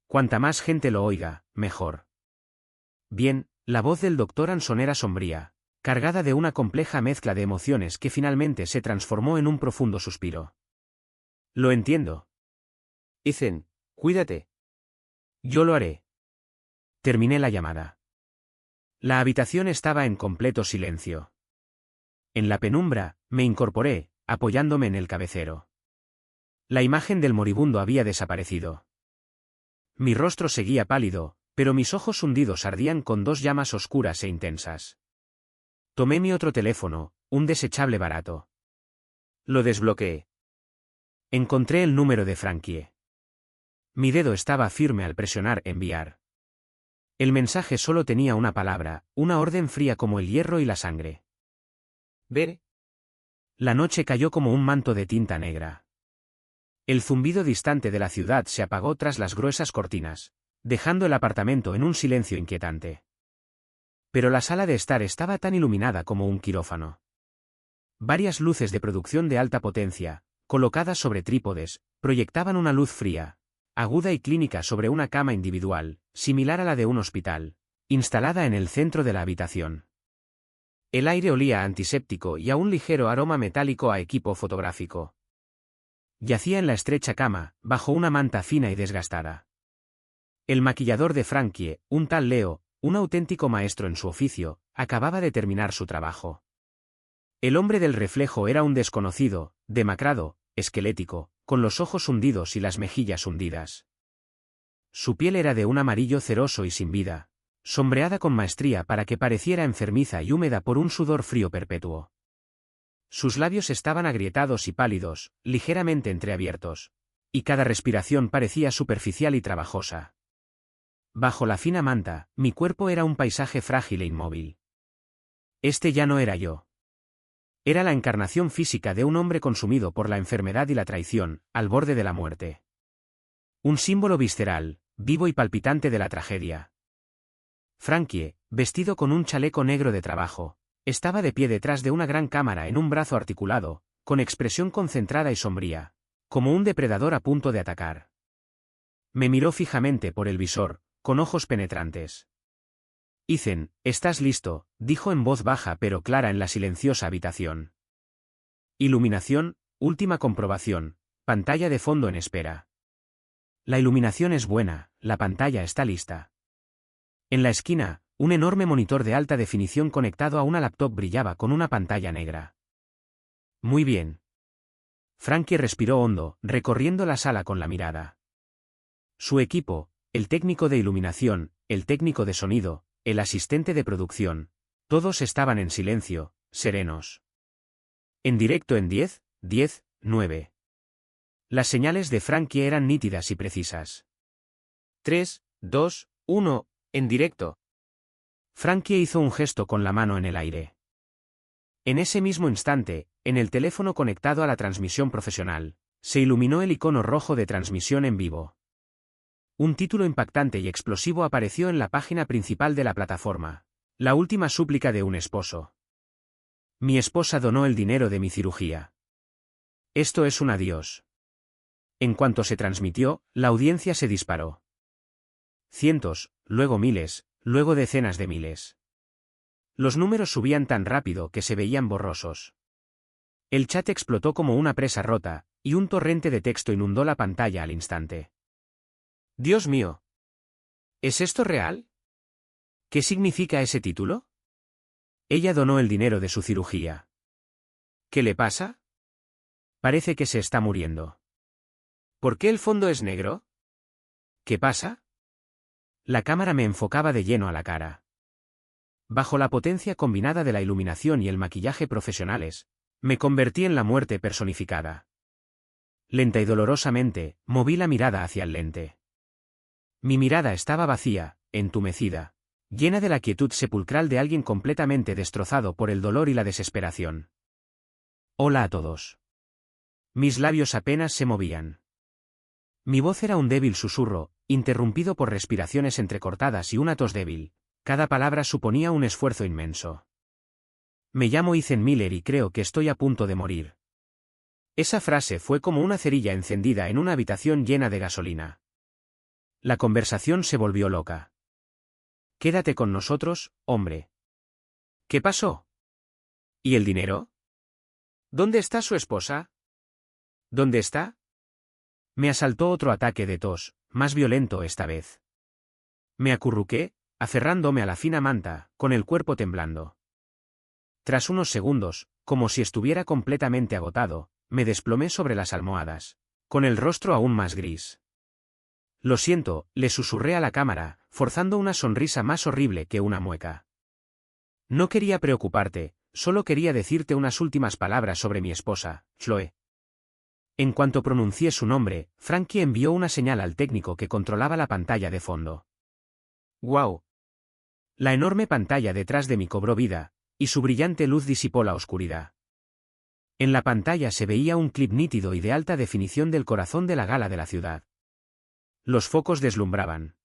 [SPEAKER 1] Cuanta más gente lo oiga, mejor. Bien, la voz del doctor Anson era sombría, cargada de una compleja mezcla de emociones que finalmente se transformó en un profundo suspiro. Lo entiendo. Ethan, cuídate. Yo lo haré. Terminé la llamada. La habitación estaba en completo silencio. En la penumbra, me incorporé, apoyándome en el cabecero. La imagen del moribundo había desaparecido. Mi rostro seguía pálido, pero mis ojos hundidos ardían con dos llamas oscuras e intensas. Tomé mi otro teléfono, un desechable barato. Lo desbloqueé. Encontré el número de Frankie. Mi dedo estaba firme al presionar enviar. El mensaje solo tenía una palabra, una orden fría como el hierro y la sangre. Ver. La noche cayó como un manto de tinta negra. El zumbido distante de la ciudad se apagó tras las gruesas cortinas, dejando el apartamento en un silencio inquietante. Pero la sala de estar estaba tan iluminada como un quirófano. Varias luces de producción de alta potencia, colocadas sobre trípodes, proyectaban una luz fría, aguda y clínica sobre una cama individual, similar a la de un hospital, instalada en el centro de la habitación. El aire olía a antiséptico y a un ligero aroma metálico a equipo fotográfico. Yacía en la estrecha cama, bajo una manta fina y desgastada. El maquillador de Frankie, un tal Leo, un auténtico maestro en su oficio, acababa de terminar su trabajo. El hombre del reflejo era un desconocido, demacrado, esquelético, con los ojos hundidos y las mejillas hundidas. Su piel era de un amarillo ceroso y sin vida, sombreada con maestría para que pareciera enfermiza y húmeda por un sudor frío perpetuo. Sus labios estaban agrietados y pálidos, ligeramente entreabiertos, y cada respiración parecía superficial y trabajosa. Bajo la fina manta, mi cuerpo era un paisaje frágil e inmóvil. Este ya no era yo. Era la encarnación física de un hombre consumido por la enfermedad y la traición, al borde de la muerte. Un símbolo visceral, vivo y palpitante de la tragedia. Frankie, vestido con un chaleco negro de trabajo, estaba de pie detrás de una gran cámara en un brazo articulado, con expresión concentrada y sombría, como un depredador a punto de atacar. Me miró fijamente por el visor, con ojos penetrantes. Ethan, ¿estás listo?, dijo en voz baja pero clara en la silenciosa habitación. Iluminación, última comprobación, pantalla de fondo en espera. La iluminación es buena, la pantalla está lista. En la esquina, un enorme monitor de alta definición conectado a una laptop brillaba con una pantalla negra. Muy bien. Frankie respiró hondo, recorriendo la sala con la mirada. Su equipo, el técnico de iluminación, el técnico de sonido, el asistente de producción, todos estaban en silencio, serenos. En directo en 10, 10, 9. Las señales de Frankie eran nítidas y precisas. 3, 2, 1, en directo. Frankie hizo un gesto con la mano en el aire. En ese mismo instante, en el teléfono conectado a la transmisión profesional, se iluminó el icono rojo de transmisión en vivo. Un título impactante y explosivo apareció en la página principal de la plataforma. La última súplica de un esposo. Mi esposa donó el dinero de mi cirugía. Esto es un adiós. En cuanto se transmitió, la audiencia se disparó. Cientos, luego miles, luego decenas de miles. Los números subían tan rápido que se veían borrosos. El chat explotó como una presa rota, y un torrente de texto inundó la pantalla al instante. ¡Dios mío! ¿Es esto real? ¿Qué significa ese título? Ella donó el dinero de su cirugía. ¿Qué le pasa? Parece que se está muriendo. ¿Por qué el fondo es negro? ¿Qué pasa? La cámara me enfocaba de lleno a la cara. Bajo la potencia combinada de la iluminación y el maquillaje profesionales, me convertí en la muerte personificada. Lenta y dolorosamente, moví la mirada hacia el lente. Mi mirada estaba vacía, entumecida, llena de la quietud sepulcral de alguien completamente destrozado por el dolor y la desesperación. Hola a todos. Mis labios apenas se movían. Mi voz era un débil susurro, interrumpido por respiraciones entrecortadas y una tos débil. Cada palabra suponía un esfuerzo inmenso. Me llamo Ethan Miller y creo que estoy a punto de morir. Esa frase fue como una cerilla encendida en una habitación llena de gasolina. La conversación se volvió loca. Quédate con nosotros, hombre. ¿Qué pasó? ¿Y el dinero? ¿Dónde está su esposa? ¿Dónde está? Me asaltó otro ataque de tos, más violento esta vez. Me acurruqué, aferrándome a la fina manta, con el cuerpo temblando. Tras unos segundos, como si estuviera completamente agotado, me desplomé sobre las almohadas, con el rostro aún más gris. Lo siento, le susurré a la cámara, forzando una sonrisa más horrible que una mueca. No quería preocuparte, solo quería decirte unas últimas palabras sobre mi esposa, Chloe. En cuanto pronuncié su nombre, Frankie envió una señal al técnico que controlaba la pantalla de fondo. ¡Guau! La enorme pantalla detrás de mí cobró vida, y su brillante luz disipó la oscuridad. En la pantalla se veía un clip nítido y de alta definición del corazón de la gala de la ciudad. Los focos deslumbraban.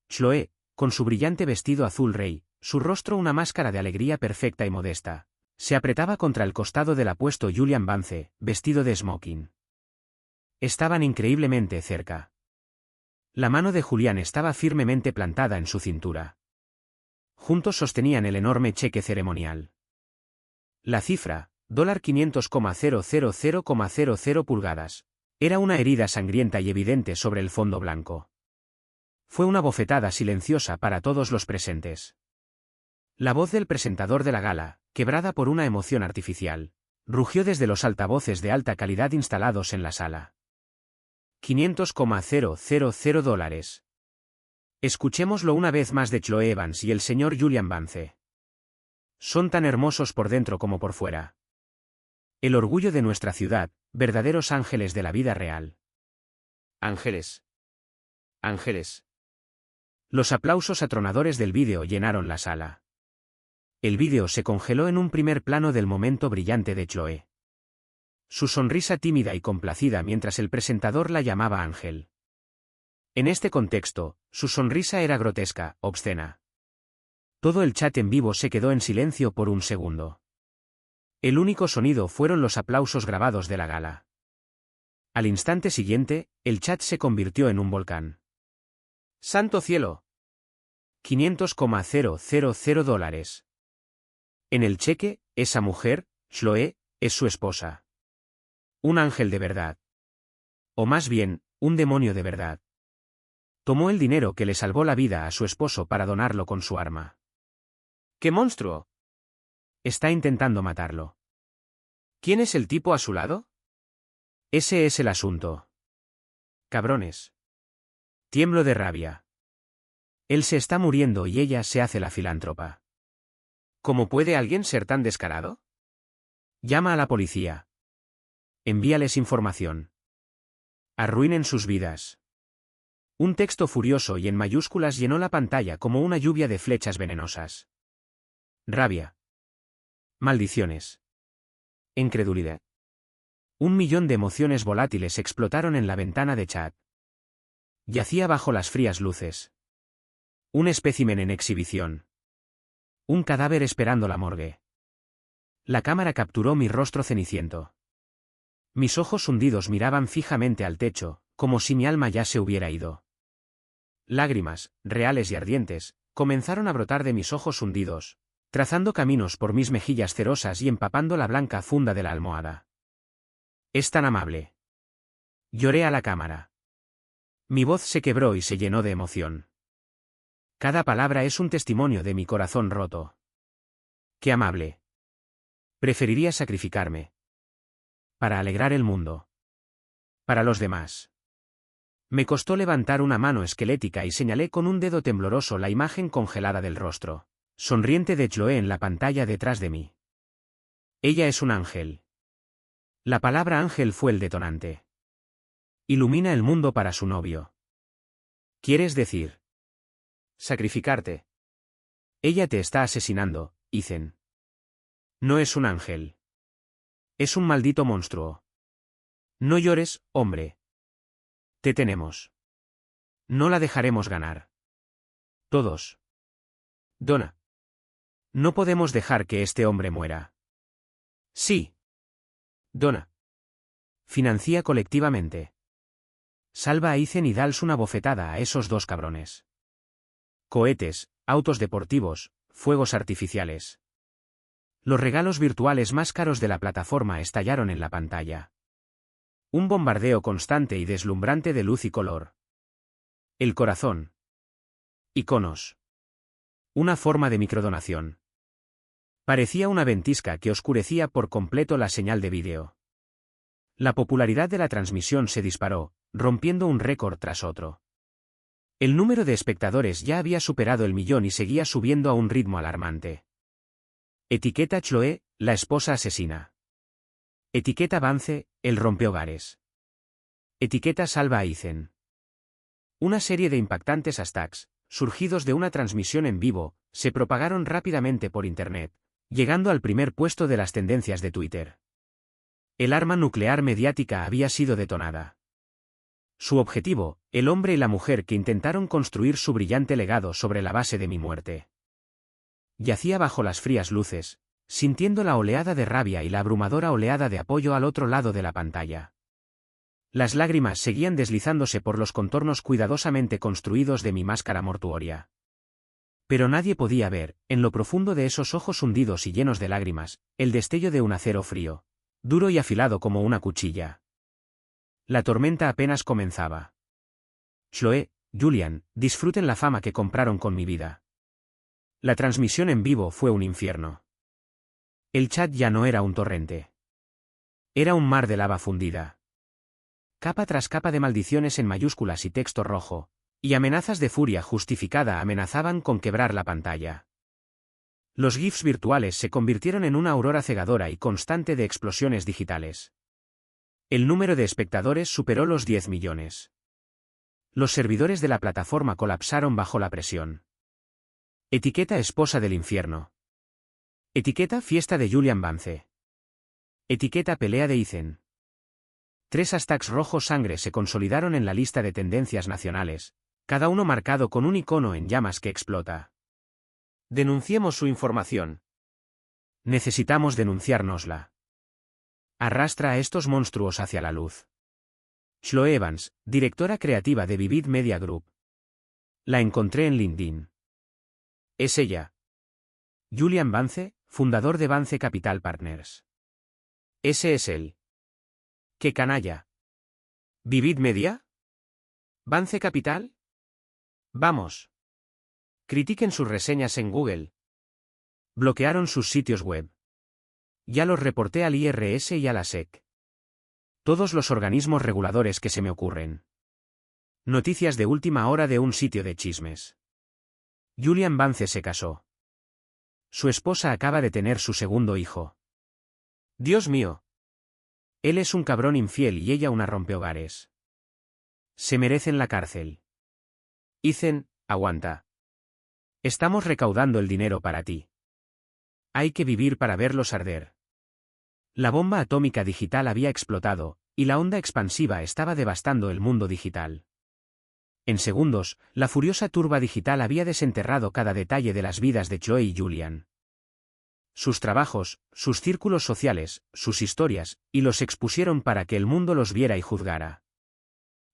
[SPEAKER 1] Chloe, con su brillante vestido azul rey, su rostro una máscara de alegría perfecta y modesta, se apretaba contra el costado del apuesto Julian Vance, vestido de smoking. Estaban increíblemente cerca. La mano de Julián estaba firmemente plantada en su cintura. Juntos sostenían el enorme cheque ceremonial. La cifra, $500,000,00 pulgadas, era una herida sangrienta y evidente sobre el fondo blanco. Fue una bofetada silenciosa para todos los presentes. La voz del presentador de la gala, quebrada por una emoción artificial, rugió desde los altavoces de alta calidad instalados en la sala. $500,000. Escuchémoslo una vez más de Chloe Evans y el señor Julian Vance. Son tan hermosos por dentro como por fuera. El orgullo de nuestra ciudad, verdaderos ángeles de la vida real. Ángeles. Ángeles. Los aplausos atronadores del vídeo llenaron la sala. El vídeo se congeló en un primer plano del momento brillante de Chloe. Su sonrisa tímida y complacida mientras el presentador la llamaba Ángel. En este contexto, su sonrisa era grotesca, obscena. Todo el chat en vivo se quedó en silencio por un segundo. El único sonido fueron los aplausos grabados de la gala. Al instante siguiente, el chat se convirtió en un volcán. ¡Santo cielo! $500,000. En el cheque, esa mujer, Chloe, es su esposa. Un ángel de verdad. O más bien, un demonio de verdad. Tomó el dinero que le salvó la vida a su esposo para donarlo con su arma. ¡Qué monstruo! Está intentando matarlo. ¿Quién es el tipo a su lado? Ese es el asunto. Cabrones. Tiemblo de rabia. Él se está muriendo y ella se hace la filántropa. ¿Cómo puede alguien ser tan descarado? Llama a la policía. Envíales información. Arruinen sus vidas. Un texto furioso y en mayúsculas llenó la pantalla como una lluvia de flechas venenosas. Rabia. Maldiciones. Incredulidad. 1.000.000 de emociones volátiles explotaron en la ventana de chat. Yacía bajo las frías luces. Un espécimen en exhibición. Un cadáver esperando la morgue. La cámara capturó mi rostro ceniciento. Mis ojos hundidos miraban fijamente al techo, como si mi alma ya se hubiera ido. Lágrimas, reales y ardientes, comenzaron a brotar de mis ojos hundidos, trazando caminos por mis mejillas cerosas y empapando la blanca funda de la almohada. Es tan amable. Lloré a la cámara. Mi voz se quebró y se llenó de emoción. Cada palabra es un testimonio de mi corazón roto. Qué amable. Preferiría sacrificarme. Para alegrar el mundo. Para los demás. Me costó levantar una mano esquelética y señalé con un dedo tembloroso la imagen congelada del rostro sonriente de Chloe en la pantalla detrás de mí. Ella es un ángel. La palabra ángel fue el detonante. Ilumina el mundo para su novio. ¿Quieres decir? Sacrificarte. Ella te está asesinando, Ethan. No es un ángel. Es un maldito monstruo. No llores, hombre. Te tenemos. No la dejaremos ganar. Todos. Donna. No podemos dejar que este hombre muera. Sí. Donna. Financia colectivamente. Salva a Ethan y dales una bofetada a esos dos cabrones. Cohetes, autos deportivos, fuegos artificiales. Los regalos virtuales más caros de la plataforma estallaron en la pantalla. Un bombardeo constante y deslumbrante de luz y color. El corazón. Iconos. Una forma de microdonación. Parecía una ventisca que oscurecía por completo la señal de vídeo. La popularidad de la transmisión se disparó, rompiendo un récord tras otro. El número de espectadores ya había superado el 1.000.000 y seguía subiendo a un ritmo alarmante. Etiqueta Chloe, la esposa asesina. Etiqueta Vance, el rompehogares. Etiqueta Salva a Ethan. Una serie de impactantes hashtags, surgidos de una transmisión en vivo, se propagaron rápidamente por Internet, llegando al primer puesto de las tendencias de Twitter. El arma nuclear mediática había sido detonada. Su objetivo, el hombre y la mujer que intentaron construir su brillante legado sobre la base de mi muerte. Yacía bajo las frías luces, sintiendo la oleada de rabia y la abrumadora oleada de apoyo al otro lado de la pantalla. Las lágrimas seguían deslizándose por los contornos cuidadosamente construidos de mi máscara mortuoria. Pero nadie podía ver, en lo profundo de esos ojos hundidos y llenos de lágrimas, el destello de un acero frío, duro y afilado como una cuchilla. La tormenta apenas comenzaba. Chloe, Julian, disfruten la fama que compraron con mi vida. La transmisión en vivo fue un infierno. El chat ya no era un torrente. Era un mar de lava fundida. Capa tras capa de maldiciones en mayúsculas y texto rojo, y amenazas de furia justificada amenazaban con quebrar la pantalla. Los GIFs virtuales se convirtieron en una aurora cegadora y constante de explosiones digitales. El número de espectadores superó los 10 millones. Los servidores de la plataforma colapsaron bajo la presión. Etiqueta esposa del infierno. Etiqueta fiesta de Julian Vance. Etiqueta pelea de Ethan. 3 hashtags rojo sangre se consolidaron en la lista de tendencias nacionales, cada uno marcado con un icono en llamas que explota. Denunciemos su información. Necesitamos denunciárnosla. Arrastra a estos monstruos hacia la luz. Chloe Evans, directora creativa de Vivid Media Group. La encontré en LinkedIn. Es ella. Julian Vance, fundador de Vance Capital Partners. Ese es él. ¡Qué canalla! ¿Vivid Media? ¿Vance Capital? Vamos. Critiquen sus reseñas en Google. Bloquearon sus sitios web. Ya los reporté al IRS y a la SEC. Todos los organismos reguladores que se me ocurren. Noticias de última hora de un sitio de chismes. Julian Vance se casó. Su esposa acaba de tener su segundo hijo. Dios mío. Él es un cabrón infiel y ella una rompehogares. Se merecen la cárcel. Ethan, aguanta. Estamos recaudando el dinero para ti. Hay que vivir para verlos arder. La bomba atómica digital había explotado, y la onda expansiva estaba devastando el mundo digital. En segundos, la furiosa turba digital había desenterrado cada detalle de las vidas de Chloe y Julian. Sus trabajos, sus círculos sociales, sus historias, y los expusieron para que el mundo los viera y juzgara.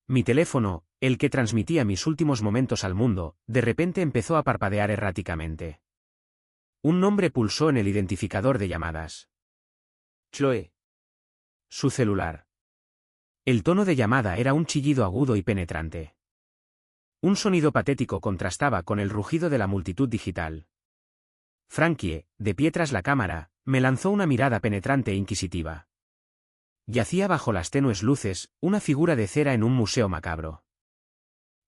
[SPEAKER 1] Mi teléfono, el que transmitía mis últimos momentos al mundo, de repente empezó a parpadear erráticamente. Un nombre pulsó en el identificador de llamadas. Chloe. Su celular. El tono de llamada era un chillido agudo y penetrante. Un sonido patético contrastaba con el rugido de la multitud digital. Frankie, de pie tras la cámara, me lanzó una mirada penetrante e inquisitiva. Yacía bajo las tenues luces, una figura de cera en un museo macabro.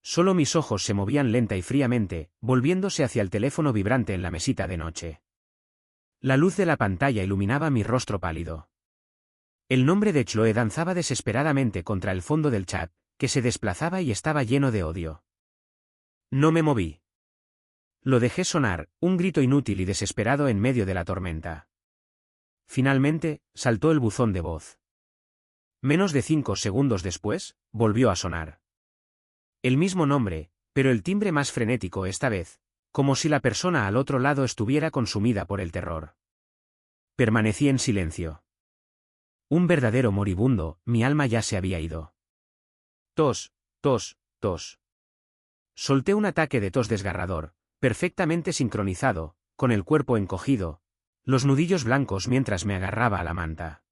[SPEAKER 1] Solo mis ojos se movían lenta y fríamente, volviéndose hacia el teléfono vibrante en la mesita de noche. La luz de la pantalla iluminaba mi rostro pálido. El nombre de Chloe danzaba desesperadamente contra el fondo del chat, que se desplazaba y estaba lleno de odio. No me moví. Lo dejé sonar, un grito inútil y desesperado en medio de la tormenta. Finalmente, saltó el buzón de voz. Menos de 5 segundos después, volvió a sonar. El mismo nombre, pero el timbre más frenético esta vez, como si la persona al otro lado estuviera consumida por el terror. Permanecí en silencio. Un verdadero moribundo, mi alma ya se había ido. Tos, tos, tos. Solté un ataque de tos desgarrador, perfectamente sincronizado, con el cuerpo encogido, los nudillos blancos mientras me agarraba a la manta.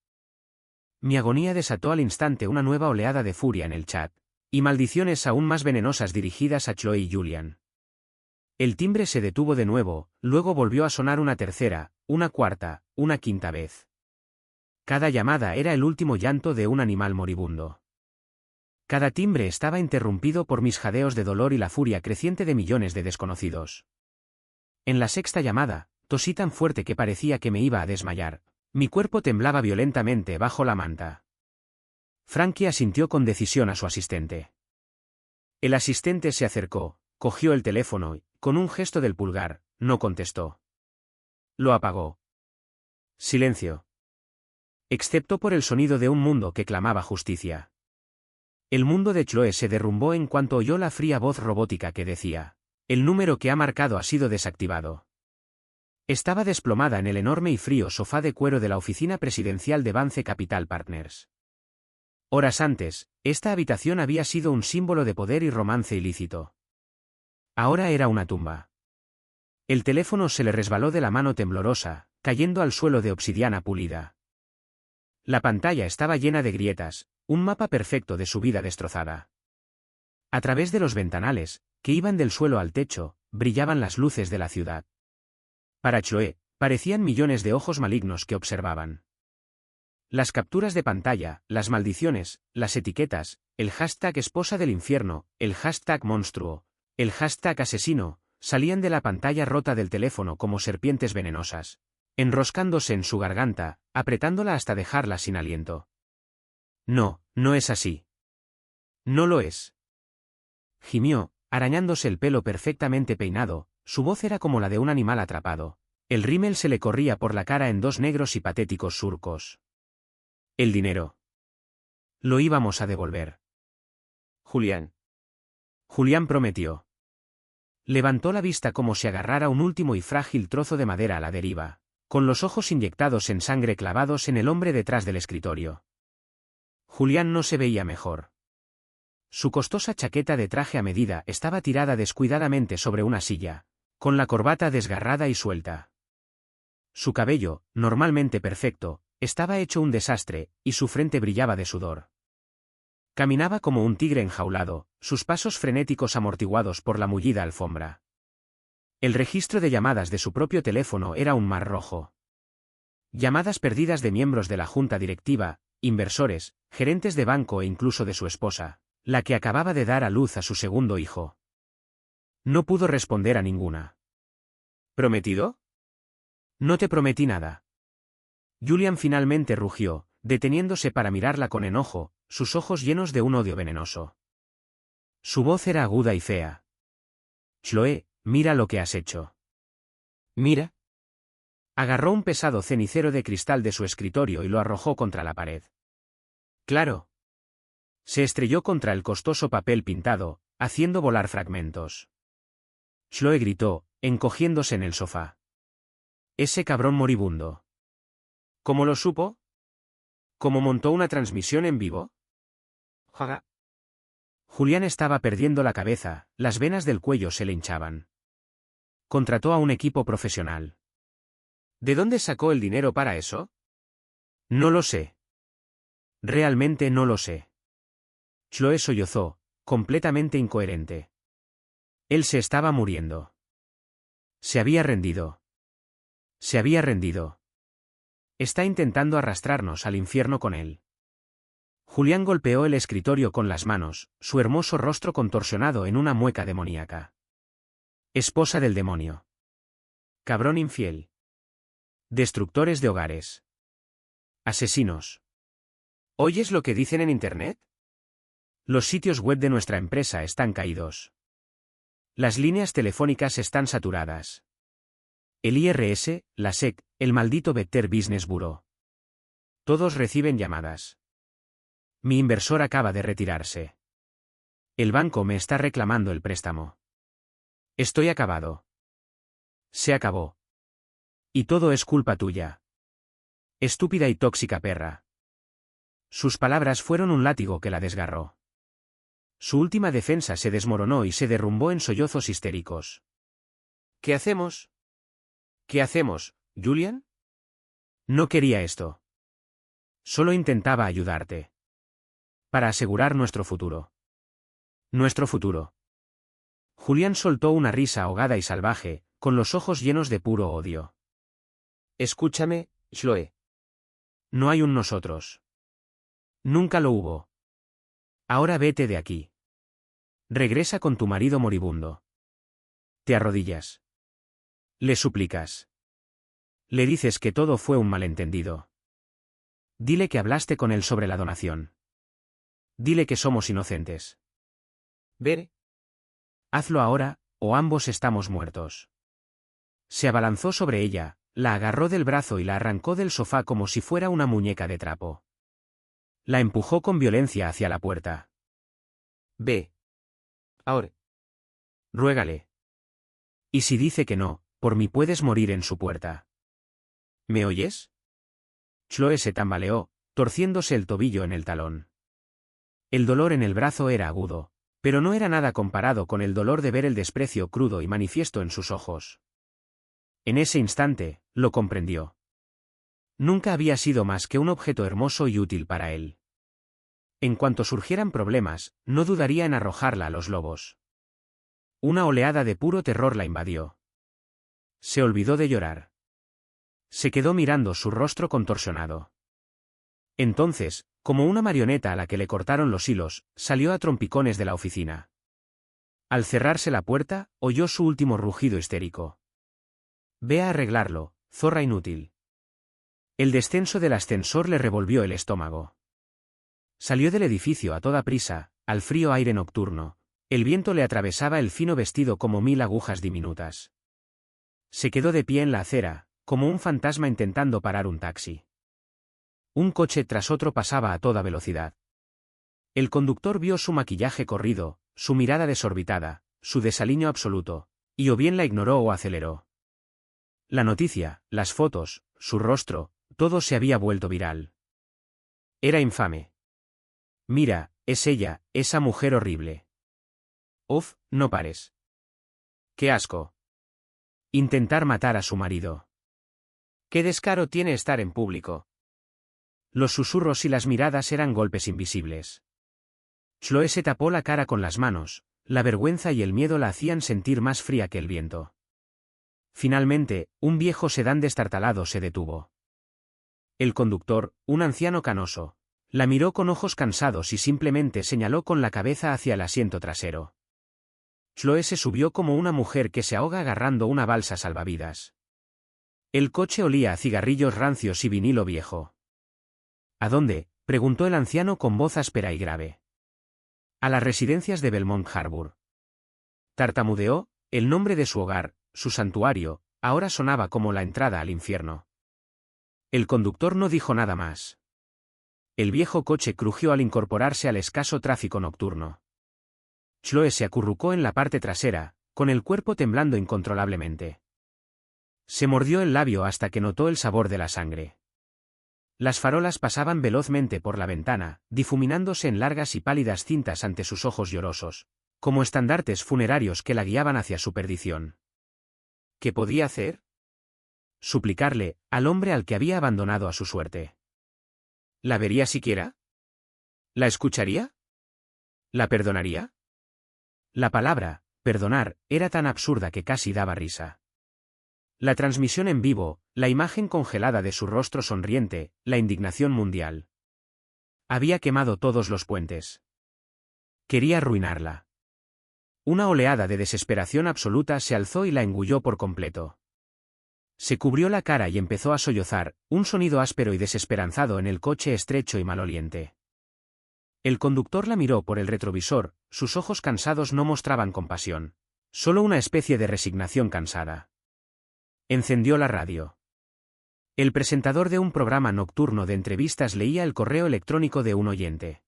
[SPEAKER 1] Mi agonía desató al instante una nueva oleada de furia en el chat, y maldiciones aún más venenosas dirigidas a Chloe y Julian. El timbre se detuvo de nuevo, luego volvió a sonar una tercera, una cuarta, una quinta vez. Cada llamada era el último llanto de un animal moribundo. Cada timbre estaba interrumpido por mis jadeos de dolor y la furia creciente de millones de desconocidos. En la sexta llamada, tosí tan fuerte que parecía que me iba a desmayar. Mi cuerpo temblaba violentamente bajo la manta. Frankie asintió con decisión a su asistente. El asistente se acercó, cogió el teléfono y, con un gesto del pulgar, no contestó. Lo apagó. Silencio. Excepto por el sonido de un mundo que clamaba justicia. El mundo de Chloe se derrumbó en cuanto oyó la fría voz robótica que decía: el número que ha marcado ha sido desactivado. Estaba desplomada en el enorme y frío sofá de cuero de la oficina presidencial de Vance Capital Partners. Horas antes, esta habitación había sido un símbolo de poder y romance ilícito. Ahora era una tumba. El teléfono se le resbaló de la mano temblorosa, cayendo al suelo de obsidiana pulida. La pantalla estaba llena de grietas, un mapa perfecto de su vida destrozada. A través de los ventanales, que iban del suelo al techo, brillaban las luces de la ciudad. Para Chloe, parecían millones de ojos malignos que observaban. Las capturas de pantalla, las maldiciones, las etiquetas, el hashtag esposa del infierno, el hashtag monstruo, el hashtag asesino, salían de la pantalla rota del teléfono como serpientes venenosas, enroscándose en su garganta, apretándola hasta dejarla sin aliento. No, no es así. No lo es. Gimió, arañándose el pelo perfectamente peinado, su voz era como la de un animal atrapado. El rímel se le corría por la cara en 2 negros y patéticos surcos. El dinero. Lo íbamos a devolver. Julián. Julián prometió. Levantó la vista como si agarrara un último y frágil trozo de madera a la deriva, con los ojos inyectados en sangre clavados en el hombre detrás del escritorio. Julián no se veía mejor. Su costosa chaqueta de traje a medida estaba tirada descuidadamente sobre una silla, con la corbata desgarrada y suelta. Su cabello, normalmente perfecto, estaba hecho un desastre, y su frente brillaba de sudor. Caminaba como un tigre enjaulado, sus pasos frenéticos amortiguados por la mullida alfombra. El registro de llamadas de su propio teléfono era un mar rojo. Llamadas perdidas de miembros de la junta directiva, inversores, gerentes de banco e incluso de su esposa, la que acababa de dar a luz a su segundo hijo. No pudo responder a ninguna. ¿Prometido? No te prometí nada. Julian finalmente rugió, deteniéndose para mirarla con enojo, sus ojos llenos de un odio venenoso. Su voz era aguda y fea. Chloe, mira lo que has hecho. Mira. Agarró un pesado cenicero de cristal de su escritorio y lo arrojó contra la pared. Claro. Se estrelló contra el costoso papel pintado, haciendo volar fragmentos. Chloe gritó, encogiéndose en el sofá. Ese cabrón moribundo. ¿Cómo lo supo? ¿Cómo montó una transmisión en vivo? Jaga. Julián estaba perdiendo la cabeza, las venas del cuello se le hinchaban. Contrató a un equipo profesional. ¿De dónde sacó el dinero para eso? No lo sé. Realmente no lo sé. Chloe sollozó, completamente incoherente. Él se estaba muriendo. Se había rendido. Se había rendido. Está intentando arrastrarnos al infierno con él. Julián golpeó el escritorio con las manos, su hermoso rostro contorsionado en una mueca demoníaca. Esposa del demonio. Cabrón infiel. Destructores de hogares. Asesinos. ¿Oyes lo que dicen en Internet? Los sitios web de nuestra empresa están caídos. Las líneas telefónicas están saturadas. El IRS, la SEC, el maldito Better Business Bureau. Todos reciben llamadas. Mi inversor acaba de retirarse. El banco me está reclamando el préstamo. Estoy acabado. Se acabó. Y todo es culpa tuya. Estúpida y tóxica perra. Sus palabras fueron un látigo que la desgarró. Su última defensa se desmoronó y se derrumbó en sollozos histéricos. ¿Qué hacemos? ¿Qué hacemos, Julian? No quería esto. Solo intentaba ayudarte. Para asegurar nuestro futuro. Nuestro futuro. Julián soltó una risa ahogada y salvaje, con los ojos llenos de puro odio. Escúchame, Chloe. No hay un nosotros. Nunca lo hubo. Ahora vete de aquí. Regresa con tu marido moribundo. Te arrodillas. Le suplicas. Le dices que todo fue un malentendido. Dile que hablaste con él sobre la donación. Dile que somos inocentes. Ver. Hazlo ahora, o ambos estamos muertos. Se abalanzó sobre ella, la agarró del brazo y la arrancó del sofá como si fuera una muñeca de trapo. La empujó con violencia hacia la puerta. Ve. Ahora. Ruégale. Y si dice que no, por mí puedes morir en su puerta. ¿Me oyes? Chloe se tambaleó, torciéndose el tobillo en el talón. El dolor en el brazo era agudo, pero no era nada comparado con el dolor de ver el desprecio crudo y manifiesto en sus ojos. En ese instante, lo comprendió. Nunca había sido más que un objeto hermoso y útil para él. En cuanto surgieran problemas, no dudaría en arrojarla a los lobos. Una oleada de puro terror la invadió. Se olvidó de llorar. Se quedó mirando su rostro contorsionado. Entonces, como una marioneta a la que le cortaron los hilos, salió a trompicones de la oficina. Al cerrarse la puerta, oyó su último rugido histérico. Ve a arreglarlo, zorra inútil. El descenso del ascensor le revolvió el estómago. Salió del edificio a toda prisa, al frío aire nocturno. El viento le atravesaba el fino vestido como 1000 agujas diminutas. Se quedó de pie en la acera, como un fantasma intentando parar un taxi. Un coche tras otro pasaba a toda velocidad. El conductor vio su maquillaje corrido, su mirada desorbitada, su desaliño absoluto, y o bien la ignoró o aceleró. La noticia, las fotos, su rostro, todo se había vuelto viral. Era infame. Mira, es ella, esa mujer horrible. Uf, no pares. ¡Qué asco! Intentar matar a su marido. ¡Qué descaro tiene estar en público! Los susurros y las miradas eran golpes invisibles. Chloe se tapó la cara con las manos, la vergüenza y el miedo la hacían sentir más fría que el viento. Finalmente, un viejo sedán destartalado se detuvo. El conductor, un anciano canoso, la miró con ojos cansados y simplemente señaló con la cabeza hacia el asiento trasero. Chloe se subió como una mujer que se ahoga agarrando una balsa salvavidas. El coche olía a cigarrillos rancios y vinilo viejo. ¿A dónde?, preguntó el anciano con voz áspera y grave. A las residencias de Belmont Harbor. Tartamudeó, el nombre de su hogar, su santuario, ahora sonaba como la entrada al infierno. El conductor no dijo nada más. El viejo coche crujió al incorporarse al escaso tráfico nocturno. Chloe se acurrucó en la parte trasera, con el cuerpo temblando incontrolablemente. Se mordió el labio hasta que notó el sabor de la sangre. Las farolas pasaban velozmente por la ventana, difuminándose en largas y pálidas cintas ante sus ojos llorosos, como estandartes funerarios que la guiaban hacia su perdición. ¿Qué podía hacer? Suplicarle, al hombre al que había abandonado a su suerte. ¿La vería siquiera? ¿La escucharía? ¿La perdonaría? La palabra, perdonar, era tan absurda que casi daba risa. La transmisión en vivo, la imagen congelada de su rostro sonriente, la indignación mundial. Había quemado todos los puentes. Quería arruinarla. Una oleada de desesperación absoluta se alzó y la engulló por completo. Se cubrió la cara y empezó a sollozar, un sonido áspero y desesperanzado en el coche estrecho y maloliente. El conductor la miró por el retrovisor, sus ojos cansados no mostraban compasión, solo una especie de resignación cansada. Encendió la radio. El presentador de un programa nocturno de entrevistas leía el correo electrónico de un oyente.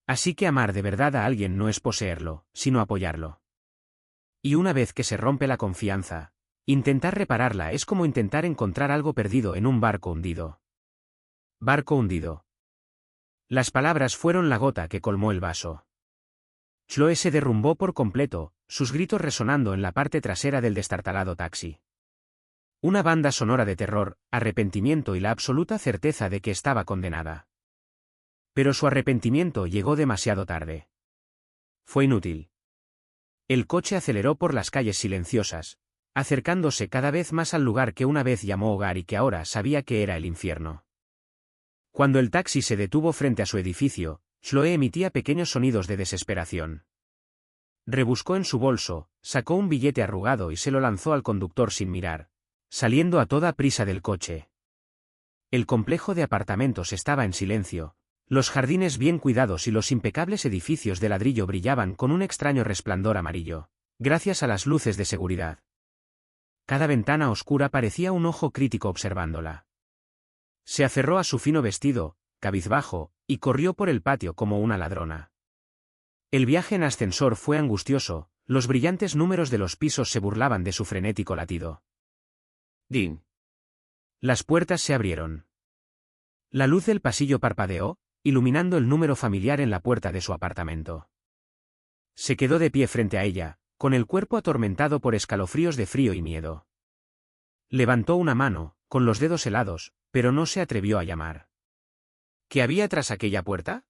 [SPEAKER 1] Así que amar de verdad a alguien no es poseerlo, sino apoyarlo. Y una vez que se rompe la confianza, intentar repararla es como intentar encontrar algo perdido en un barco hundido. Barco hundido. Las palabras fueron la gota que colmó el vaso. Chloe se derrumbó por completo, sus gritos resonando en la parte trasera del destartalado taxi. Una banda sonora de terror, arrepentimiento y la absoluta certeza de que estaba condenada. Pero su arrepentimiento llegó demasiado tarde. Fue inútil. El coche aceleró por las calles silenciosas, acercándose cada vez más al lugar que una vez llamó hogar y que ahora sabía que era el infierno. Cuando el taxi se detuvo frente a su edificio, Chloe emitía pequeños sonidos de desesperación. Rebuscó en su bolso, sacó un billete arrugado y se lo lanzó al conductor sin mirar, saliendo a toda prisa del coche. El complejo de apartamentos estaba en silencio, los jardines bien cuidados y los impecables edificios de ladrillo brillaban con un extraño resplandor amarillo, gracias a las luces de seguridad. Cada ventana oscura parecía un ojo crítico observándola. Se aferró a su fino vestido, cabizbajo, y corrió por el patio como una ladrona. El viaje en ascensor fue angustioso, los brillantes números de los pisos se burlaban de su frenético latido. ¡Din! Las puertas se abrieron. La luz del pasillo parpadeó, iluminando el número familiar en la puerta de su apartamento. Se quedó de pie frente a ella, con el cuerpo atormentado por escalofríos de frío y miedo. Levantó una mano, con los dedos helados, pero no se atrevió a llamar. ¿Qué había tras aquella puerta?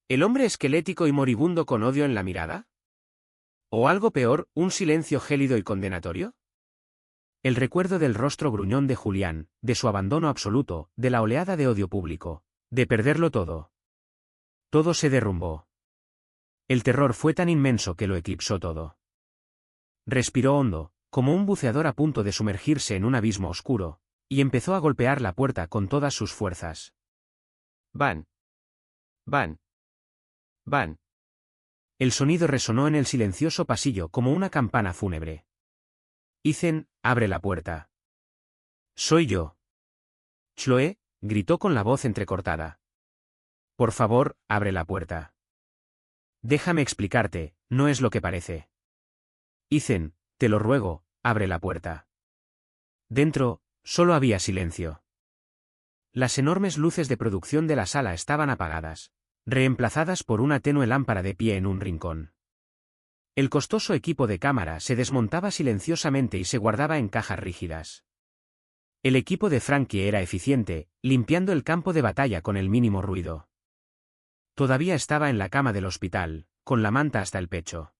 [SPEAKER 1] ¿El hombre esquelético y moribundo con odio en la mirada? ¿O algo peor, un silencio gélido y condenatorio? El recuerdo del rostro gruñón de Julián, de su abandono absoluto, de la oleada de odio público, de perderlo todo. Todo se derrumbó. El terror fue tan inmenso que lo eclipsó todo. Respiró hondo, como un buceador a punto de sumergirse en un abismo oscuro, y empezó a golpear la puerta con todas sus fuerzas. Van. Van. Van. El sonido resonó en el silencioso pasillo como una campana fúnebre. Ethan, abre la puerta. Soy yo. Chloe, gritó con la voz entrecortada. Por favor, abre la puerta. Déjame explicarte, no es lo que parece. Ethan, te lo ruego, abre la puerta. Dentro, solo había silencio. Las enormes luces de producción de la sala estaban apagadas, reemplazadas por una tenue lámpara de pie en un rincón. El costoso equipo de cámara se desmontaba silenciosamente y se guardaba en cajas rígidas. El equipo de Frankie era eficiente, limpiando el campo de batalla con el mínimo ruido. Todavía estaba en la cama del hospital, con la manta hasta el pecho.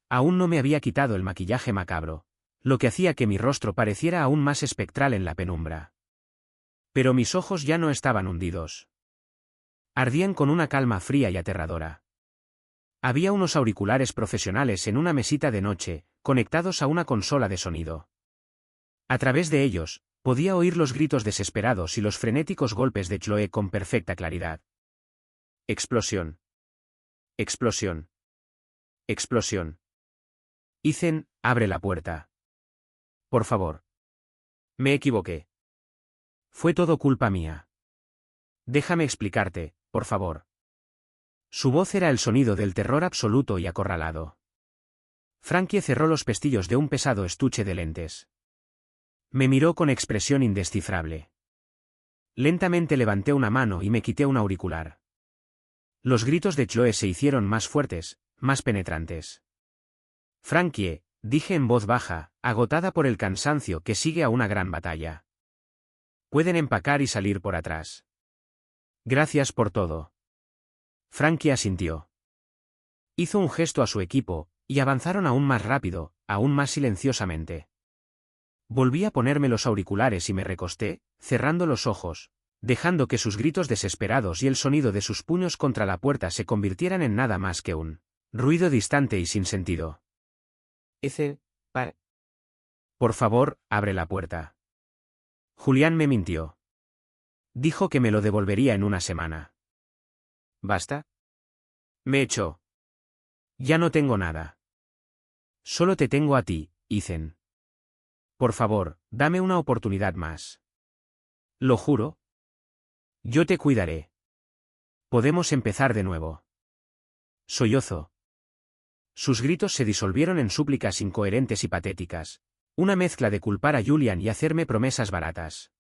[SPEAKER 1] Aún no me había quitado el maquillaje macabro, lo que hacía que mi rostro pareciera aún más espectral en la penumbra. Pero mis ojos ya no estaban hundidos. Ardían con una calma fría y aterradora. Había unos auriculares profesionales en una mesita de noche, conectados a una consola de sonido. A través de ellos, podía oír los gritos desesperados y los frenéticos golpes de Chloe con perfecta claridad. Explosión. Explosión. Explosión. Ethan, abre la puerta. Por favor. Me equivoqué. Fue todo culpa mía. Déjame explicarte, por favor. Su voz era el sonido del terror absoluto y acorralado. Frankie cerró los pestillos de un pesado estuche de lentes. Me miró con expresión indescifrable. Lentamente levanté una mano y me quité un auricular. Los gritos de Chloe se hicieron más fuertes, más penetrantes. Frankie, dije en voz baja, agotada por el cansancio que sigue a una gran batalla. Pueden empacar y salir por atrás. Gracias por todo. Frankie asintió. Hizo un gesto a su equipo, y avanzaron aún más rápido, aún más silenciosamente. Volví a ponerme los auriculares y me recosté, cerrando los ojos, dejando que sus gritos desesperados y el sonido de sus puños contra la puerta se convirtieran en nada más que un ruido distante y sin sentido. Por favor, abre la puerta. Julián me mintió. Dijo que me lo devolvería en una semana. ¿Basta? Me echó. Ya no tengo nada. Solo te tengo a ti, Ethan. Por favor, dame una oportunidad más. Lo juro. Yo te cuidaré. Podemos empezar de nuevo. Sollozo. Sus gritos se disolvieron en súplicas incoherentes y patéticas, una mezcla de culpar a Julian y hacerme promesas baratas.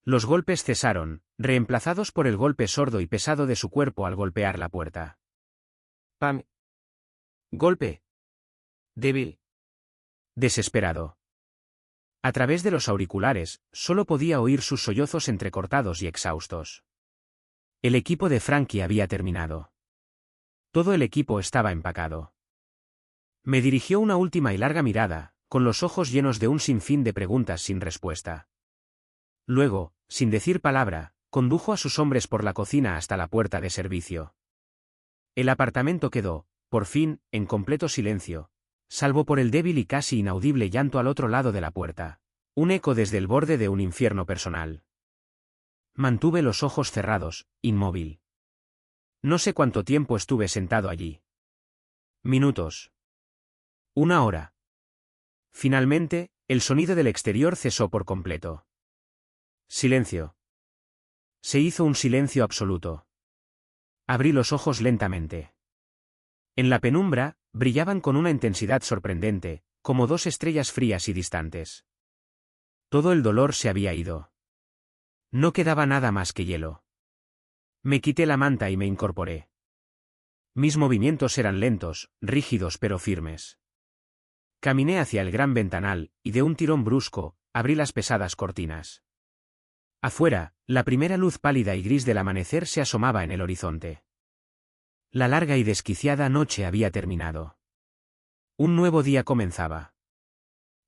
[SPEAKER 1] Los golpes cesaron, reemplazados por el golpe sordo y pesado de su cuerpo al golpear la puerta. Pam. Golpe. Débil. Desesperado. A través de los auriculares, solo podía oír sus sollozos entrecortados y exhaustos. El equipo de Frankie había terminado. Todo el equipo estaba empacado. Me dirigió una última y larga mirada, con los ojos llenos de un sinfín de preguntas sin respuesta. Luego, sin decir palabra, condujo a sus hombres por la cocina hasta la puerta de servicio. El apartamento quedó, por fin, en completo silencio, salvo por el débil y casi inaudible llanto al otro lado de la puerta, un eco desde el borde de un infierno personal. Mantuve los ojos cerrados, inmóvil. No sé cuánto tiempo estuve sentado allí. Minutos. Una hora. Finalmente, el sonido del exterior cesó por completo. Silencio. Se hizo un silencio absoluto. Abrí los ojos lentamente. En la penumbra, brillaban con una intensidad sorprendente, como dos estrellas frías y distantes. Todo el dolor se había ido. No quedaba nada más que hielo. Me quité la manta y me incorporé. Mis movimientos eran lentos, rígidos pero firmes. Caminé hacia el gran ventanal, y de un tirón brusco, abrí las pesadas cortinas. Afuera, la primera luz pálida y gris del amanecer se asomaba en el horizonte. La larga y desquiciada noche había terminado. Un nuevo día comenzaba.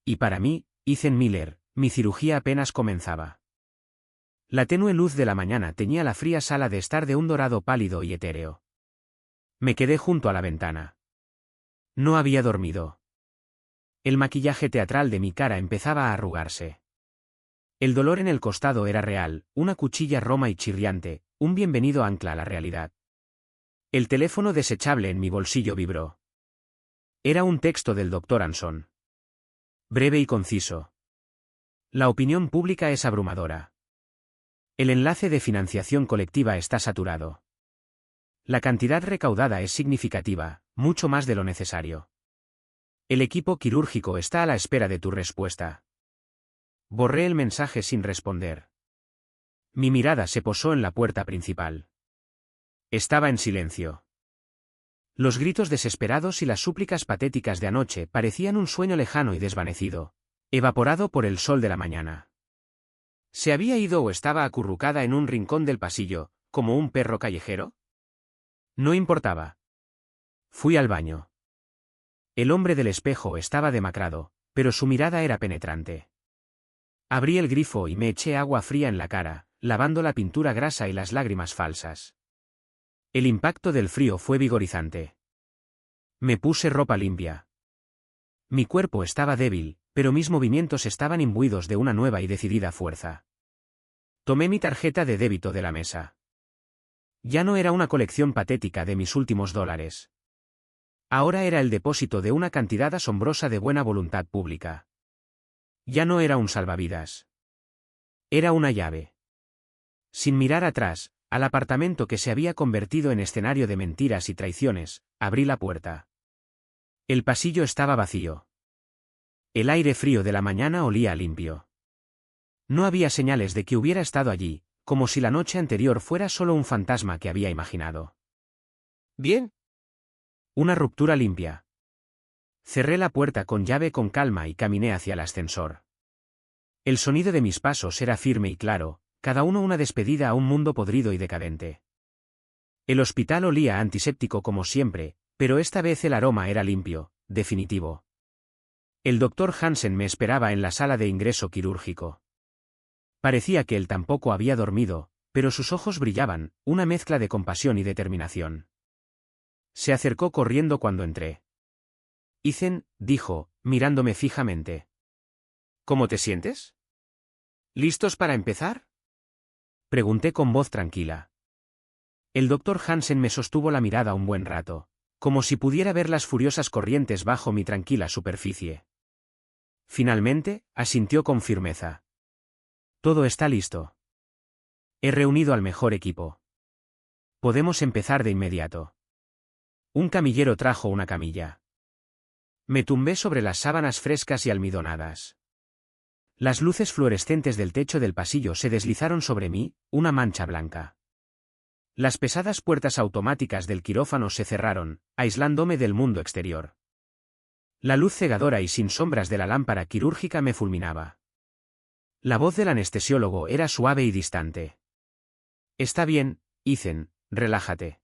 [SPEAKER 1] Y para mí, Ethan Miller, mi cirugía apenas comenzaba. La tenue luz de la mañana teñía la fría sala de estar de un dorado pálido y etéreo. Me quedé junto a la ventana. No había dormido. El maquillaje teatral de mi cara empezaba a arrugarse. El dolor en el costado era real, una cuchilla roma y chirriante, un bienvenido ancla a la realidad. El teléfono desechable en mi bolsillo vibró. Era un texto del Dr. Anson. Breve y conciso. La opinión pública es abrumadora. El enlace de financiación colectiva está saturado. La cantidad recaudada es significativa, mucho más de lo necesario. El equipo quirúrgico está a la espera de tu respuesta. Borré el mensaje sin responder. Mi mirada se posó en la puerta principal. Estaba en silencio. Los gritos desesperados y las súplicas patéticas de anoche parecían un sueño lejano y desvanecido, evaporado por el sol de la mañana. ¿Se había ido o estaba acurrucada en un rincón del pasillo, como un perro callejero? No importaba. Fui al baño. El hombre del espejo estaba demacrado, pero su mirada era penetrante. Abrí el grifo y me eché agua fría en la cara, lavando la pintura grasa y las lágrimas falsas. El impacto del frío fue vigorizante. Me puse ropa limpia. Mi cuerpo estaba débil, pero mis movimientos estaban imbuidos de una nueva y decidida fuerza. Tomé mi tarjeta de débito de la mesa. Ya no era una colección patética de mis últimos dólares. Ahora era el depósito de una cantidad asombrosa de buena voluntad pública. Ya no era un salvavidas. Era una llave. Sin mirar atrás, al apartamento que se había convertido en escenario de mentiras y traiciones, abrí la puerta. El pasillo estaba vacío. El aire frío de la mañana olía limpio. No había señales de que hubiera estado allí, como si la noche anterior fuera solo un fantasma que había imaginado. ¿Bien? Una ruptura limpia. Cerré la puerta con llave con calma y caminé hacia el ascensor. El sonido de mis pasos era firme y claro, cada uno una despedida a un mundo podrido y decadente. El hospital olía a antiséptico como siempre, Pero esta vez el aroma era limpio, definitivo. El doctor Hansen me esperaba en la sala de ingreso quirúrgico. Parecía que él tampoco había dormido, pero sus ojos brillaban, una mezcla de compasión y determinación. Se acercó corriendo cuando entré. Ethan, dijo, mirándome fijamente. ¿Cómo te sientes? ¿Listos para empezar? Pregunté con voz tranquila. El doctor Hansen me sostuvo la mirada un buen rato, como si pudiera ver las furiosas corrientes bajo mi tranquila superficie. Finalmente, asintió con firmeza. Todo está listo. He reunido al mejor equipo. Podemos empezar de inmediato. Un camillero trajo una camilla. Me tumbé sobre las sábanas frescas y almidonadas. Las luces fluorescentes del techo del pasillo se deslizaron sobre mí, una mancha blanca. Las pesadas puertas automáticas del quirófano se cerraron, aislándome del mundo exterior. La luz cegadora y sin sombras de la lámpara quirúrgica me fulminaba. La voz del anestesiólogo era suave y distante. Está bien, Ethan, relájate.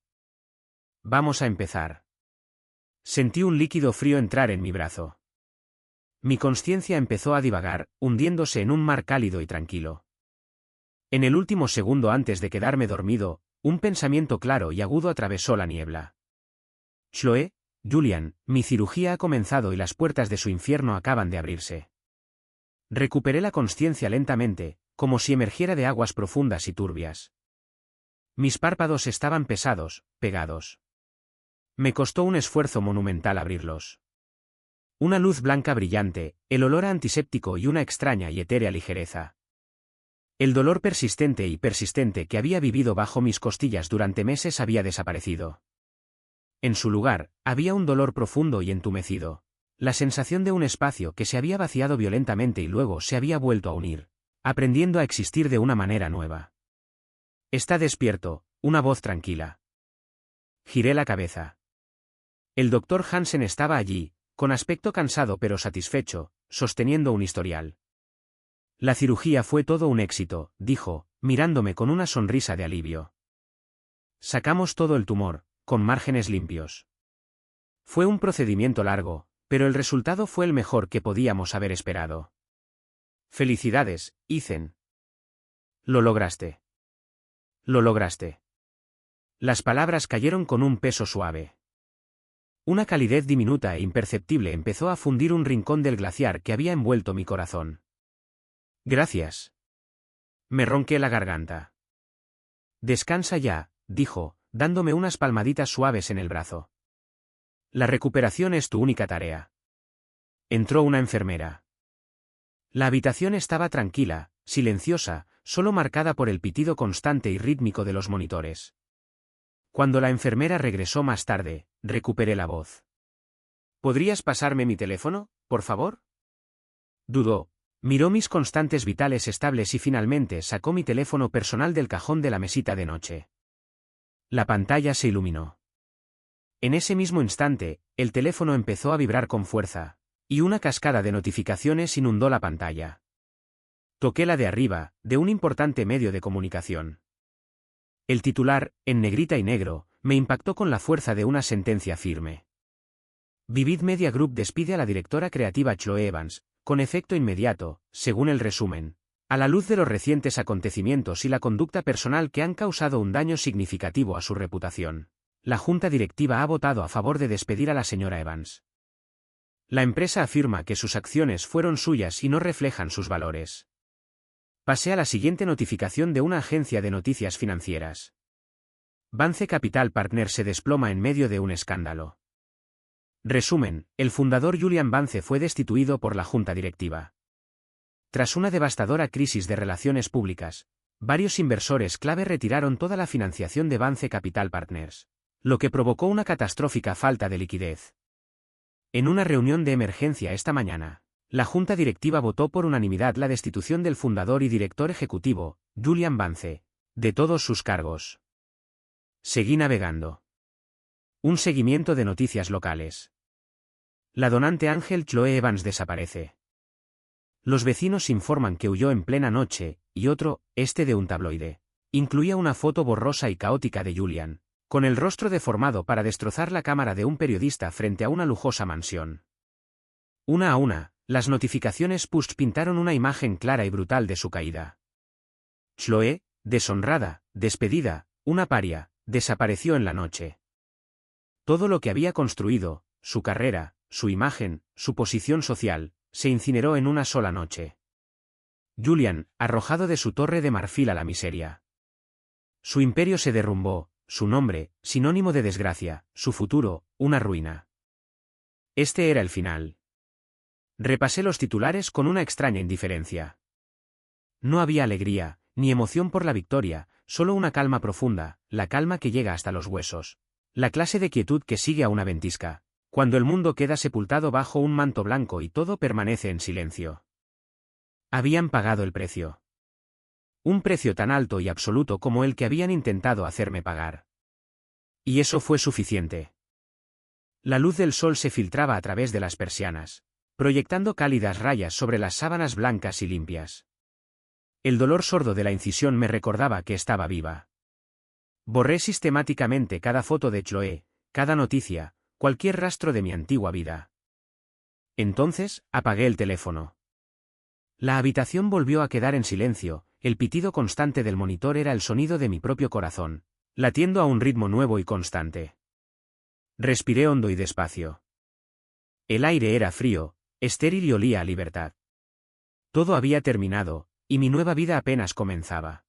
[SPEAKER 1] Vamos a empezar. Sentí un líquido frío entrar en mi brazo. Mi consciencia empezó a divagar, hundiéndose en un mar cálido y tranquilo. En el último segundo antes de quedarme dormido, un pensamiento claro y agudo atravesó la niebla. Chloe, Julian, mi cirugía ha comenzado y las puertas de su infierno acaban de abrirse. Recuperé la consciencia lentamente, como si emergiera de aguas profundas y turbias. Mis párpados estaban pesados, pegados. Me costó un esfuerzo monumental abrirlos. Una luz blanca brillante, el olor a antiséptico y una extraña y etérea ligereza. El dolor persistente y persistente que había vivido bajo mis costillas durante meses había desaparecido. En su lugar, había un dolor profundo y entumecido, la sensación de un espacio que se había vaciado violentamente y luego se había vuelto a unir, aprendiendo a existir de una manera nueva. Está despierto, una voz tranquila. Giré la cabeza. El doctor Hansen estaba allí, con aspecto cansado pero satisfecho, sosteniendo un historial. La cirugía fue todo un éxito, dijo, mirándome con una sonrisa de alivio. Sacamos todo el tumor, con márgenes limpios. Fue un procedimiento largo, pero el resultado fue el mejor que podíamos haber esperado. Felicidades, Ethan. Lo lograste. Lo lograste. Las palabras cayeron con un peso suave. Una calidez diminuta e imperceptible empezó a fundir un rincón del glaciar que había envuelto mi corazón. Gracias. Me ronqué la garganta. Descansa ya, dijo, dándome unas palmaditas suaves en el brazo. La recuperación es tu única tarea. Entró una enfermera. La habitación estaba tranquila, silenciosa, solo marcada por el pitido constante y rítmico de los monitores. Cuando la enfermera regresó más tarde, recuperé la voz. ¿Podrías pasarme mi teléfono, por favor? Dudó, miró mis constantes vitales estables y finalmente sacó mi teléfono personal del cajón de la mesita de noche. La pantalla se iluminó. En ese mismo instante, el teléfono empezó a vibrar con fuerza, y una cascada de notificaciones inundó la pantalla. Toqué la de arriba, de un importante medio de comunicación. El titular, en negrita y negro, me impactó con la fuerza de una sentencia firme. Vivid Media Group despide a la directora creativa Chloe Evans, con efecto inmediato, según el resumen, a la luz de los recientes acontecimientos y la conducta personal que han causado un daño significativo a su reputación. La junta directiva ha votado a favor de despedir a la señora Evans. La empresa afirma que sus acciones fueron suyas y no reflejan sus valores. Pasé a la siguiente notificación de una agencia de noticias financieras. Vance Capital Partners se desploma en medio de un escándalo. Resumen, el fundador Julian Vance fue destituido por la junta directiva. Tras una devastadora crisis de relaciones públicas, varios inversores clave retiraron toda la financiación de Vance Capital Partners, lo que provocó una catastrófica falta de liquidez. En una reunión de emergencia esta mañana, la junta directiva votó por unanimidad la destitución del fundador y director ejecutivo, Julian Vance, de todos sus cargos. Seguí navegando. Un seguimiento de noticias locales. La donante Ángel Chloe Evans desaparece. Los vecinos informan que huyó en plena noche, y otro, de un tabloide, incluía una foto borrosa y caótica de Julian, con el rostro deformado para destrozar la cámara de un periodista frente a una lujosa mansión. Una a una, las notificaciones push pintaron una imagen clara y brutal de su caída. Chloe, deshonrada, despedida, una paria, desapareció en la noche. Todo lo que había construido, su carrera, su imagen, su posición social, se incineró en una sola noche. Julian, arrojado de su torre de marfil a la miseria. Su imperio se derrumbó, su nombre, sinónimo de desgracia, su futuro, una ruina. Este era el final. Repasé los titulares con una extraña indiferencia. No había alegría, ni emoción por la victoria, solo una calma profunda, la calma que llega hasta los huesos. La clase de quietud que sigue a una ventisca, cuando el mundo queda sepultado bajo un manto blanco y todo permanece en silencio. Habían pagado el precio. Un precio tan alto y absoluto como el que habían intentado hacerme pagar. Y eso fue suficiente. La luz del sol se filtraba a través de las persianas, proyectando cálidas rayas sobre las sábanas blancas y limpias. El dolor sordo de la incisión me recordaba que estaba viva. Borré sistemáticamente cada foto de Chloe, cada noticia, cualquier rastro de mi antigua vida. Entonces, apagué el teléfono. La habitación volvió a quedar en silencio, el pitido constante del monitor era el sonido de mi propio corazón, latiendo a un ritmo nuevo y constante. Respiré hondo y despacio. El aire era frío, estéril y olía a libertad. Todo había terminado, y mi nueva vida apenas comenzaba.